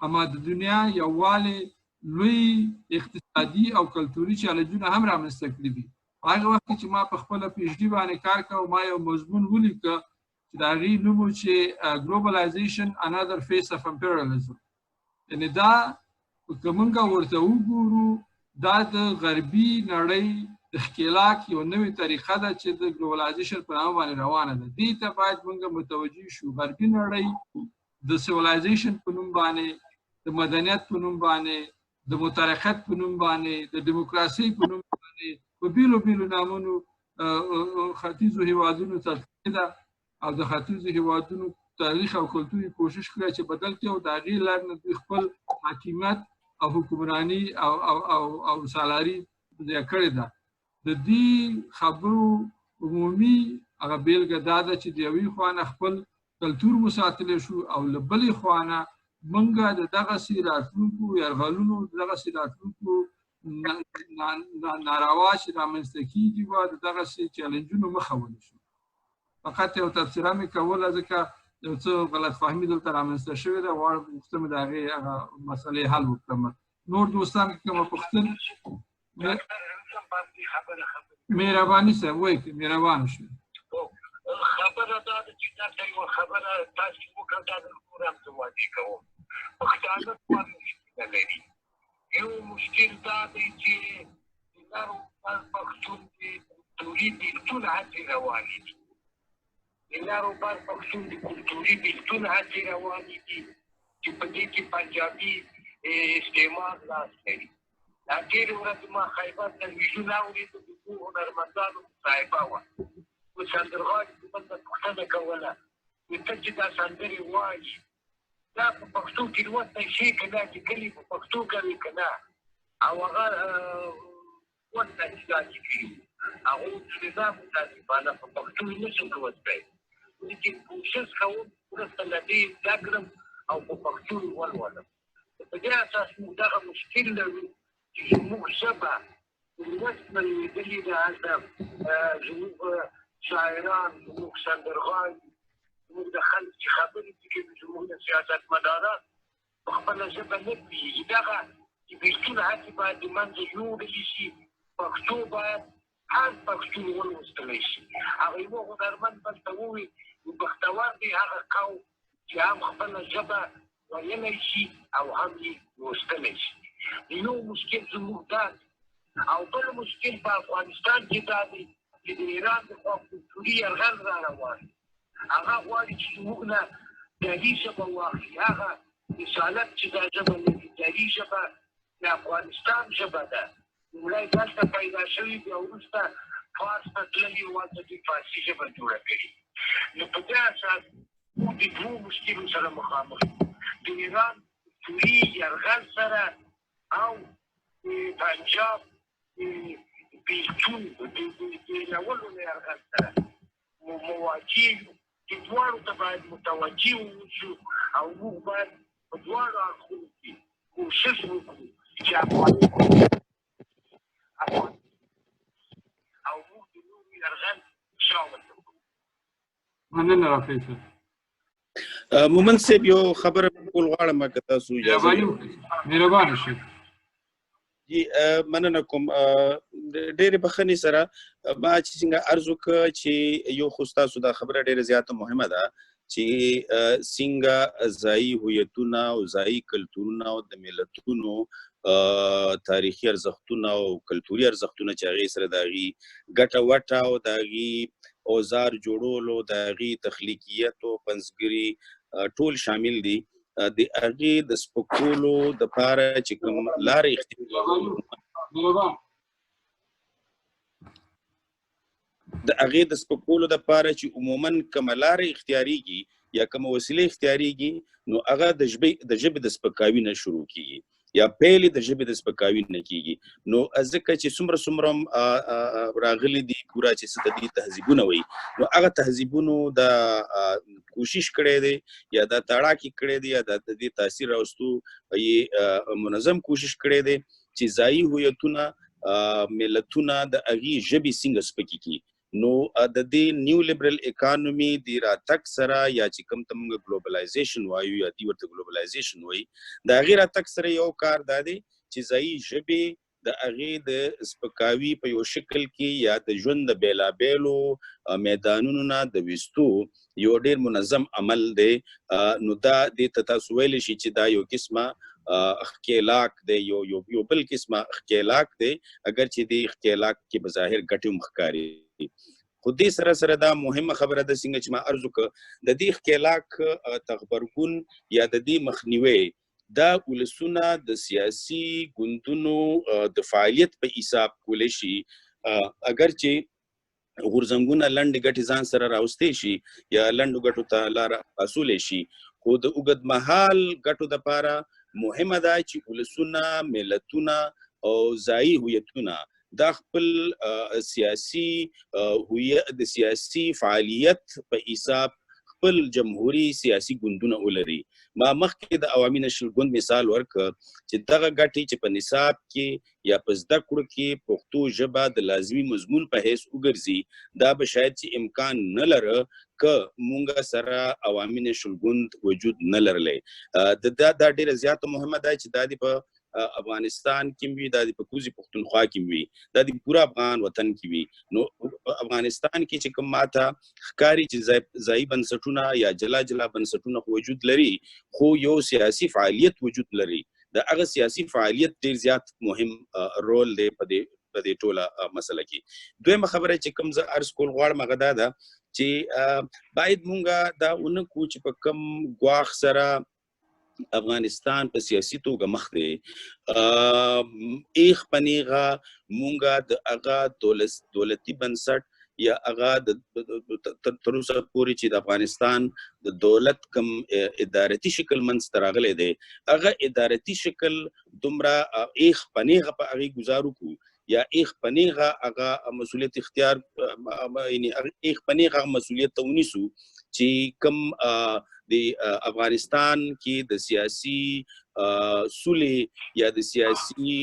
اما د دنیا یووالی لوی اقتصادي او کلتوري چالنجونه هم رامنځته کړي دي. هغه وخت چې ما په خپله پی ایچ ډي باندې کار کوم، ما یو مضمون ولیکه چې د هغې نوم و چې ګلوبلایزیشن انادر فیس اف امپریالیزم. یعنې دا که موږ ورته وګورو دا د غربي نړۍ د ښکېلاک یو نوې طریقه ده چې د ګلوبلایزیشن په نامه باندې روانه ده. دې ته باید موږ متوجه شو. غربي نړۍ د سیولایزیشن په نوم باندې، د مدنیت په نوم باندې، د مترقیت په نوم باندې، د دیموکراسۍ په نوم باندې په بیلو بیلو نامونو ختیځو هیوادونو تلقي ده او د ختیځو هیوادونو تاریخ او کلتور یې کوشش کړی چې بدل کړي او د هغې لارې نه دوی خپل حاکمیت او حکمراني او سالاري کړې ده. د دې خبرو عمومي هغه بیلګه دا ده چې د یوې خوا نه خپل کلتور وساتلی شو او له بلې خوا نه موږ د دغسې راتلونکو یرغلونو، د دغسې راتلونکو ناروا چې رامنځته کېږي به د دغسې چیلنجونو مخه ونیسو. فقط یو تبصره مې کوله ځکه یو څه غلط فهمي دلته رامنځته شوې ده، غواړم غوښتم د هغې هغه مسلې حل وکړم. نور دوستان که کومه پوښتنه مهرباني صاحب وایي که مهربانه شي. خبره دا ده چې دا ته یوه خبره تاسې وکړه دا د نور هم زه واضح کوم پښتانه دوه مشکله لري یو مشکل دا دی چې د نر پښتون د کلتوري بېلتون هڅې روانې دي د نر پښتون د کلتوري بېلتون هڅې روانې دي چې په دې کې پنجابي استعمار لاس لري دا ډېرې ورځې ما خیبر تلویزیون اورېده د دوو هنرمندانو مصاحبه وه په سندرغاړي کې بل نه پوښتنه کوله ته چې دا سندرې وایي دا په پښتو کې لوستی شي که نه لیکلي په پښتو کوي که نه او هغه ورته چې دا لیکلي هغه نظام متاسفانه په پښتو یې نه شم لوستی زه چې کوشش کوم وروسته له دې زده کړم او په پښتو یې ولولم په دې اساس موږ دغه مشکل لرو چې زموږ ژبه لوست لوېدلې ده هلته زموږ شاعران زموږ سندرغاړي زموږ د خلک چې خبرې دي کوي زموږ د سیاستمداران په خپله ژبه نه پوهېږي دغه چې بېلتون هڅې باید د منځه یوړلې شي پښتو باید هر پښتون ولوستلی شي هغه یوه هنرمند بل ته ووایي بختور دی هغه قوم چې هم خپله ژبه ویلی شي او هم یې لوستلی شي یو مشکل زموږ دا دی او بل مشکل په افغانستان کې دا دی چې د ایران د خوا کلتوري یرغل را روان هغه غواړي چې زموږ نه دري ژبه واخلي هغه رسالت چې دا ژبه لري دري ژبه د افغانستان ژبه ده لومړی دلته پیدا شوي بیا وروسته فارس ته تللي او هلته دوی فارسي ژبه جوړه کړې نو په دې اساس موږ د دوو مشکلو سره مخامخ یو د ایران کلتوري یرغل سره او د پنجاب بېلتون د بېلولو له یرغل سره مواجه یو چې دواړو ته باید متوجه واوسو او موږ باید په دواړو اړخونو کې کوشش وکړو چې او موږ د نورو یرغل شا وکړو. مننه رفیع صاحب. مومن صاحب یو خبره کول غواړم که تاسو اجازه مهربانه شئ. جی مننه کوم ډېرې بخښنې سره ما چې څنګه عرض وکړه چې یو خو ستاسو دا خبره ډېره زیاته مهمه ده چې څنګه ځایي هویتونه او ځایي کلتورونه او د ملتونو تاریخي ارزښتونه او کلتوري ارزښتونه چې هغې سره د هغې ګټه وټه او د هغې اوزار جوړولو د هغې تخلیقیت او پنځګري ټول شامل دي د هغې د سپکولو دپاره چې کوم لارې د هغې د سپکولو دپاره چې عموما کومه لارې اختیاریږي یا کومه وسیله اختیاریږي نو هغه د ژبې د سپکاوي نه شروع کیږي یا پیلې د ژبې د سپکاوي نه کیږي نو ځکه چې څومره راغلي دي پوره چې څه د دې تهذیبونه وایي نو هغه تهذیبونو د کوشش کړی دی یا د تاړاکې کړی دی یا د دې تاثیر راوستو یې منظم کوشش کړی دی چې ځایي هویتونه ملتونه د هغې ژبې څنګه سپکې کړي نو د دې نیو لیبرل اکانومي د راتګ سره یا چې کوم ته موږ ګلوبلایزیشن وایو یا دوی ورته ګلوبلایزیشن وایي د هغې راتګ سره یو کار دا دی چې ځایي ژبې د هغې د سپکاوي په یو شکل کې یا د ژوند د بېلابېلو میدانونو نه د ویستو یو ډېر منظم عمل دی نو دا دې ته تاسو ویلی شي چې دا یو قسمه ښکېلاک دی یو بل قسمه ښکېلاک دی اگر چې دې ښکېلاک کې بظاهر ګټې هم ښکاري خو دې سره دا مهمه خبره ده څنګه چې ما عرض وکړه د دې ښکېلاک تغبرګون یا د دې مخنیوی دا ولسونه د سیاسي ګوندونو د فعالیت په حساب کولی شي اگر چې غورځنګونه لنډې ګټې ځان سره راوستی شي یا لنډو ګټو ته لاره خلاصولی شي خو د اوږدمهال ګټو دپاره مهمه ده چې ولسونه ملتونه او ځایي هویتونه دا خپل سیاسي فعالیت په حساب خپل جمهوري سیاسي ګوندونه ولري ما مخکې د عوامي نشل ګوند مثال ورکړ چې دغه ګټې چې په نصاب کې یا په زده کړو کې پښتو ژبه د لازمي مضمون په حیث وګرځي دا به شاید چې امکان نه لره که مونږ سره عوامي نشل ګوند وجود نه لرلی دا ډېره زیاته مهمه ده چې دا دې په افغانستان کې وي دا د کوزي پښتونخوا کې وي دا د پورا افغان وطن کې وي نو افغانستان کې چې کوم ماته ښکاری چې ځای بنسټونه یا جلا بنسټونه وجود لري خو یو سیاسي فعالیت وجود لري د هغه سیاسي فعالیت ډیر زیات مهم رول دی په دې ټوله مسله کې دویمه خبره چې کوم زه عرض کول غواړم هغه دا ده چې باید مونږه دا ونکو چې په کم ګواښ سره افغانستان په سیاسي توګه مخ دی ایخ پنیغه مونږه د هغه دولتي بنسټ یا هغه تر اوسه پورې چې د افغانستان د دولت کم ادارتي شکل منځته راغلی دی هغه ادارتي شکل دومره ایخ پنیغه په هغې ګزارو کو یا ایخ پنیغه هغه مسؤلیت اختیار یعنی ایخ پنیغه مسؤلیت ته ونیسو چې کم د افغانستان کې د سیاسي سولې یا د سیاسي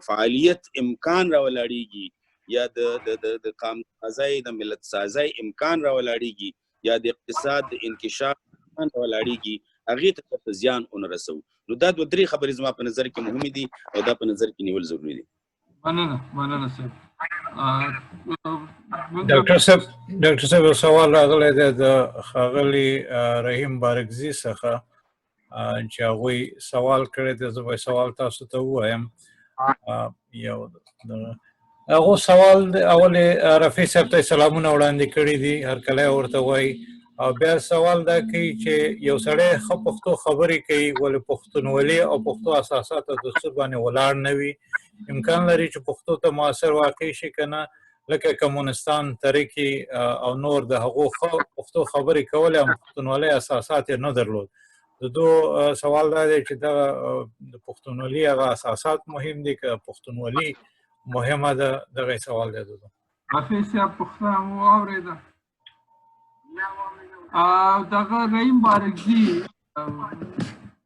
فعالیت امکان راولاړیږي یا د قام سازۍ د ملت سازۍ امکان راولاړیږي یا د اقتصاد د انکشاف امکان راولاړیږي هغې ته زیان ونه رسو نو دا دوه درې خبرې زما په نظر کې مهمې دي او دا په نظر کې نیول ضروري دي مننه صاحب ډاکټر صاحب سوال راغلی دی د ښاغلي رحیم بارکزي څخه چې هغوی سوال کړی دی زه به سوال تاسو ته ووایم یو هغو سوال اولې رفیع صاحب ته سلامونه وړاندې کړي دي هرکلی ورته وایي او بیا سوال دا کوي چې یو سړی ښه پښتو خبرې کوي ولې پښتونولي او پښتو اساسات او دستور باندې ولاړ نه وي امکان لري چې پښتو ته مؤثر واقع شي که نه لکه کمونستان ترکي او نور د هغو پښتو خبرې کولې او پښتونولۍ اساسات یې نه درلود د دو سوال دا دی چې دغه د پښتونولي هغه اساسات مهم دي که پښتونولي مهمه ده دغه سوال دی رفیع صاحب پوښتنه مو واورېده دغه رحیم بارکزي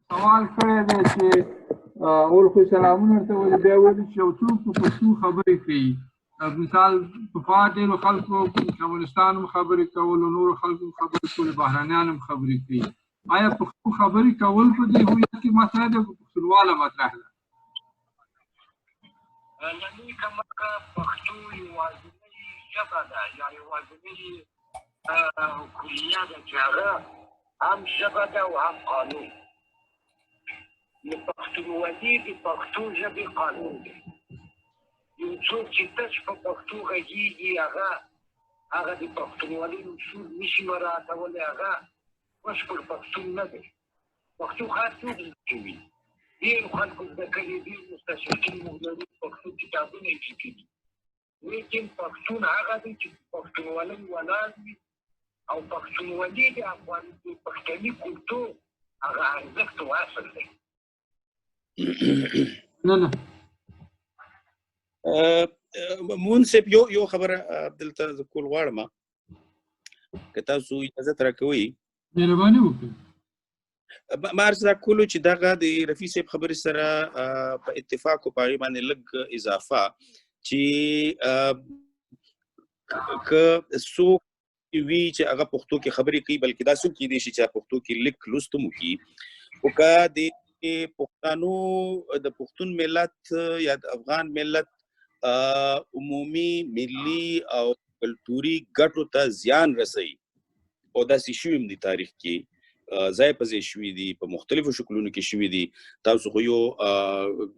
سوال کړی دی چې اول خو سلامونه ورته وایي بیا وایي چې یو څوک په پښتو خبرې کوي مثال پخوا ډېرو خلکو کمونستان هم خبرې کول او نورو خلکو هم خبرې کولې بهرنیان هم خبرې کوي آیا پښتو خبرې کول په دې هویت کې مطرح ده که پښتونواله مطرح ده لنی کمکه پښتو یوازینۍ ژبه ده یا یوازینۍ کلیه ده چې هغه هم ژبه ده او هم قانون د پښتونولي د پښتو ژبې قانون دی یو څوک چې تش په پښتو غږېږي هغه د پښتونولي اصول نشي مراعاتولی هغه بشپړ پښتون نه دی پښتو هر څوک زده کوي ډېرو خلکو زده کړي ډېر مستشرقین موږ لرو پښتو کتابونه یې لیکلي لیکن پښتون هغه دی چې پښتونولي ولاړ وي او پښتونولي د افغان د پښتني کلتور هغه ارزښت او اصل دی منصف یو خبره دلته کول غواړم که تاسو اجازه راکوئ مهرباني وکړئ ما عرض دا کولو چې دغه د رفیع صاحب خبرې سره په اتفاق او په هغې باندې لږ اضافه چې که څوک وي چې هغه پښتو کې خبرې کوي بلکې دا څوک کیدای شي چې پښتو کې لیک لوست هم وکړي خو که د پښتنو د پښتون ملت یا د افغان ملت عمومي ملي او کلتوري ګټو ته زیان رسوي او داسې شوي هم دي تاریخ کې ځای په ځای شوي دي په مختلفو شکلونو کې شوي دي تاسو خو یو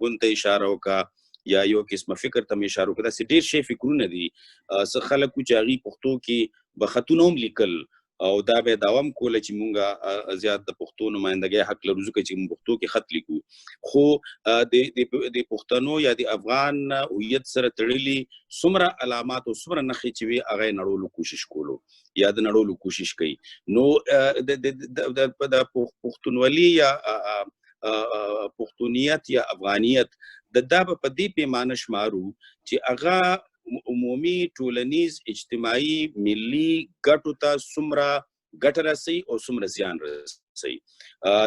ګوند ته اشاره وکړه یا یو قسمه فکر ته مې اشاره وکړه داسې ډېر شی فکرونه دي څه خلک چې هغوی پښتو کې به خطونه هم لیکل او دا به دوام کوله چې مونږ زیات د پښتو نمایندګۍ حق لرو ځکه چې موږ پښتو کې خط لیکو خو د پښتنو یا د افغان هویت سره تړلي څومره علامات او څومره نښې چې وي هغه یې نړولو کوشش کولو یا د نړولو کوشش کوي نو د پښتونولي یا پښتونیت یا افغانیت دا به په دې پیمانه شمارو چې هغه عمومي ټولنیز اجتماعي ملي ګټو ته څومره ګټه رسوي او څومره زیان رسوي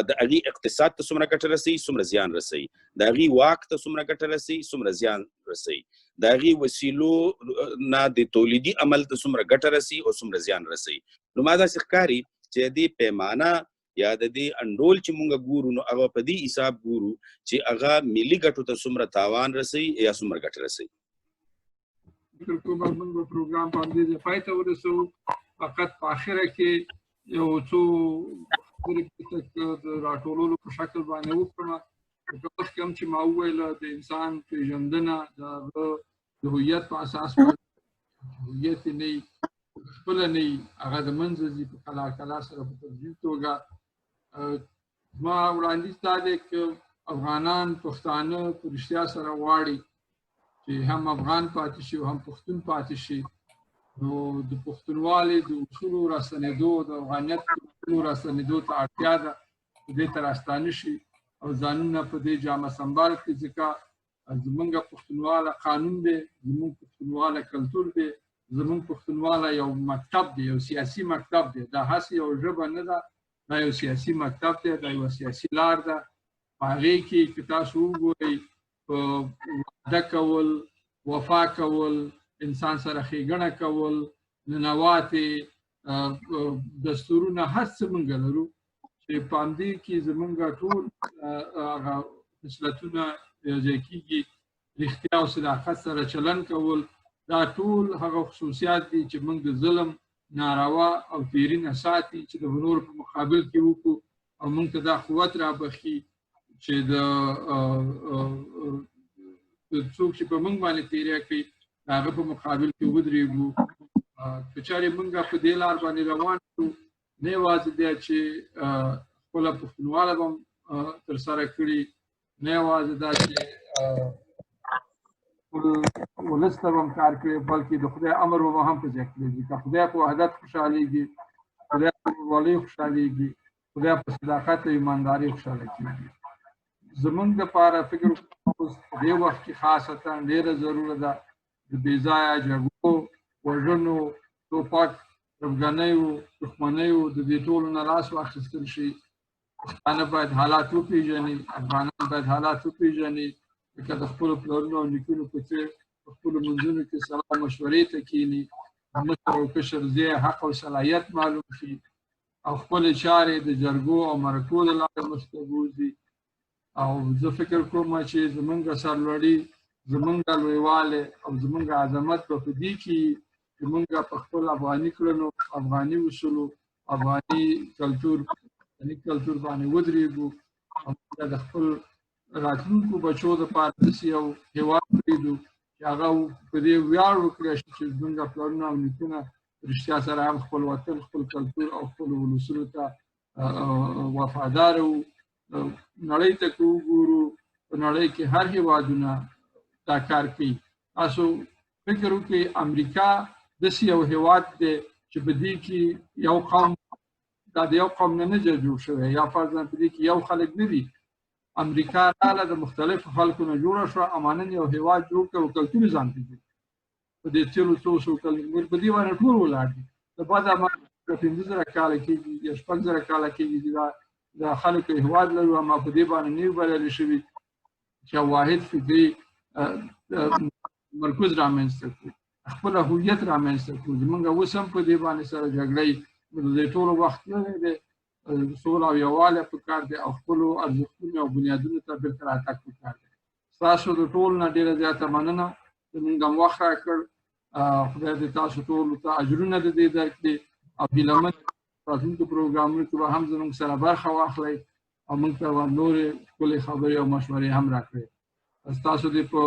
د هغې اقتصاد ته څومره ګټه رسوي څومره زیان رسوي د هغې واک ته څومره ګټه رسوي څومره زیان رسوي د هغې وسیلو نه د تولیدي عمل ته څومره ګټه رسوي او څومره زیان رسوي نو ما داسې ښکاري چې دې پیمانه یا د دې انډول چې مونږ ګورو نو هغه په دې حساب ګورو چې هغه ملي ګټو ته څومره تاوان رسوي یا څومره ګټه رسوي. فکر کوم موږ په پروګرام باندې د پای ته ورسو. فقط په اخره کې یو څو خبرې د راټولولو په شکل باندې وکړم. کوم چې ما وویل د انسان پیژندنه د هویت په اساس هویت نه خپل نه هغه د منځ ځي په کلا سره په تدریج توګه ما وړاندیز دا دی چې افغانان پښتانه په رښتیا سره غواړي چې هم افغان پاتې شي او هم پښتون پاتې شي. نو د پښتونوالي د اصولو راستنېدو د افغانیت د اصولو راستنېدو ته اړتیا ده دې ته راستانه شي او ځانونه په دې جامه سنبال کړي ځکه زمونږ پښتونواله قانون دی، زمونږ پښتونواله کلتور دی، زمونږ پښتونواله یو مکتب دی، یو سیاسي مکتب دی. دا هسې یو ژبه نه ده، دا یو سیاسي مکتب دی، دا یو سیاسي لار ده. په هغې کې که تاسو وګورئ په وعده کول، وفا کول، انسان سره ښېګڼه کول، ننواتې دستورونه هر څه موږ لرو چې په همدې کې زمونږ ټول هغه خصلتونه یوځای کېږي. رښتیا او صداقت سره چلن کول دا ټول هغه خصوصیات دي چې موږ د ظلم، ناروا او تیري نه ساتي چې د نورو په مقابل کې وکړو او موږ ته دا قوت رابخي چې د څوک چې په موږ باندې تیری کوي د هغه په مقابل کې ودرېږو. که چېرې موږ په دې لار باندې روان شو نه یوازې دی چې خپله پښتونواله به هم ترسره کړي، نه یوازې دا چې ولس ته به هم کار کړي بلکې د خدای امر به هم په ځای کړي. که خدای په وحدت خوشحالېږي، خدای په ورورولۍ خوشحالېږي، خدای په صداقت او ایماندارۍ خوشحاله کېږي. زمونږ دپاره فکر اوس په دې وخت کې خاصتا ډېره ضروره ده د بې ځایه جګړو، وژنو، ټوپک، تربګنیو، دښمنیو د دې ټولو نه لاس واخیستل شي. پښتانه باید حالات وپېژني، افغانان باید حالات وپېژني، لکه د خپلو پلرونو او نیکونو په څېر په خپلو منځونو کې سلا مشورې ته کښېني، د مشر او کشر ځای، حق او صلاحیت معلوم شي او خپلې چارې د جرګو او مرکو له لارې مخته بوځي. او زه فکر کوم چې زمونږ سرلوړي، زمونږ لویوالی او زمونږ عظمت به په دې کې چې مونږ په خپل افغاني کړنو، افغاني اصولو، افغاني کلتور باندې ودرېږو او د خپل راتلونکو بچو دپاره داسې یو هېواد پرېږدو چې هغه په دې ویاړ وکړی شي چې زمونږ پلرونه او نیکونه رښتیا سره هم خپل وطن، خپل کلتور او خپلو ولسونو ته وفاداره وو. نړۍ ته که وګورو په نړۍ کې هر هېوادونه دا کار کوي. تاسو فکر وکړئ امریکا داسې یو هېواد دی چې په دې کې یو قوم، دا د یو قوم نه جوړ شوی، یا فرضاً په دې کې یو خلک نه دي. امریکا راغله د مختلفو خلکو نه جوړه شوه او نن یو هېواد جوړ کړ او کلتور یې ځان پېژني. په دې تېرو څو کلونو په دې باندې ټول ولاړ دي. د بعده 15,000 کاله کېږي یا 6,000 کاله کېږي چې دا خلکو هېواد لرو، اما په دې باندې نه یو بریالي شوي چې واحد فکري مرکز رامنځته کړو، خپله هویت رامنځته کړو. زمونږ اوس هم په دې باندې سره جګړه یي، د دې ټولو وخت نه دی. سوله او یووالی پکار دی او خپلو ارزښتونو او بنیادونو ته بېرته راتګ پکار دی. ستاسو د ټولو نه ډېره زیاته مننه، زمونږ هم وخت راکړ. خدای دې تاسو ټولو ته اجرونه د دې درکړي او هیله مند راتلونکو پروګرامونو کې به هم زموږ سره برخه واخلئ او موږ ته نورې ښکلې خبرې او مشورې هم راکړئ. ستاسو دې په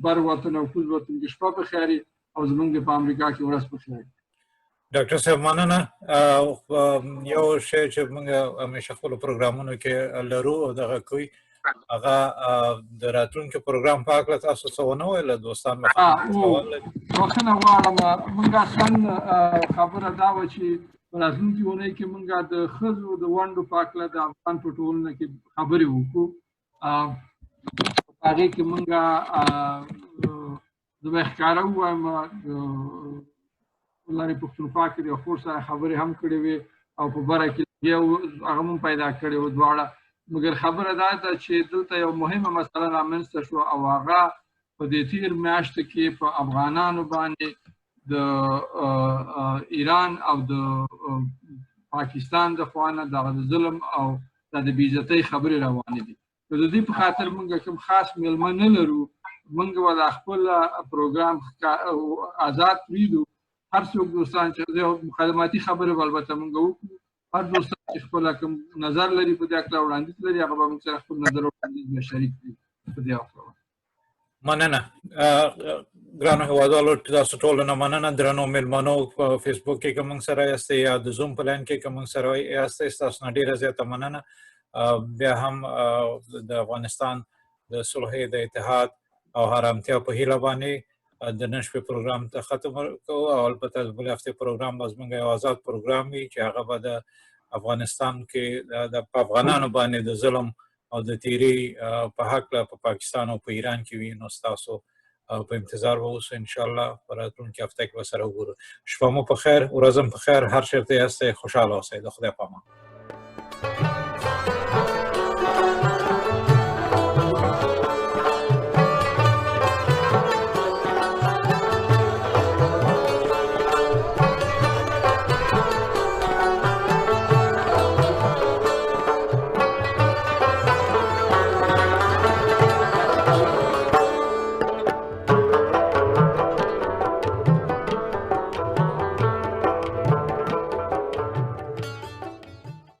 بر وطن او کوز وطن کې شپه په خیر او زموږ په امریکا کې ورځ په خیر. ډاکټر صاحب مننه. یو شی چې موږ همیشه خپلو پروګرامونو کې لرو او دغه کوي هغه د راتلونکي پروګرام په هکله تاسو څه ونه ویله دوستان؟ بخښنه غواړم، موږ اصلا خبره دا وه چې په راتلونکي اونۍ کې موږ د ښځو د ونډو په هکله د افغان په ټولنه کې خبرې وکړو. په هغې کې موږ زه به ښکاره ووایم لارې پښتونخوا کې د خور سره خبرې هم کړې وې او په بره کې هغه هم پیدا کړې وه دواړه. مګر خبره دا ده چې دلته یو مهمه مسله رامنځته شوه او هغه په دې تېر میاشتو کې په افغانانو باندې د ایران او د پاکستان د خوا نه دغه د ظلم او د بې عزتۍ خبرې روانې دي. نو د دې په خاطر موږ کوم خاص میلمه نه لرو، موږ به د خپل پروګرام آزاد پرېږدو. هر څوک دوستان چې مخدماتي خبرې به البته موږ وکړو، هر دوستان چې خپل کوم نظر لري په دې هکله وړاندیز لري هغه به موږ سره خپل نظر او وړاندیز به شریک کړي په دې هکله. مننه ګرانو هیوادوالو، تاسو ټولو نه مننه. درنو میلمنو په فیسبوک کې که موږ سره یاستئ یا د زوم په لاین کې که موږ سره یاستئ، ستاسو نه ډېره زیاته مننه. بیا هم د افغانستان د صلح، د اتحاد او ارامتیا په هیله باندې د نن شپې پروګرام ته ختم کوو، او البته د بلې هفتې پروګرام به زموږ یو آزاد پروګرام وي چې هغه به د افغانستان کې د افغانانو باندې د ظلم او د تیری په هکله په پاکستان او په ایران کې وي. نو ستاسو په انتظار به اوسو انشاءالله په راتلونکي هفته کې به سره وګورو. شپه مو په خیر، ورځ مو په خیر، هر چېرته یاستئ خوشحاله اوسئ. د خدای په امان.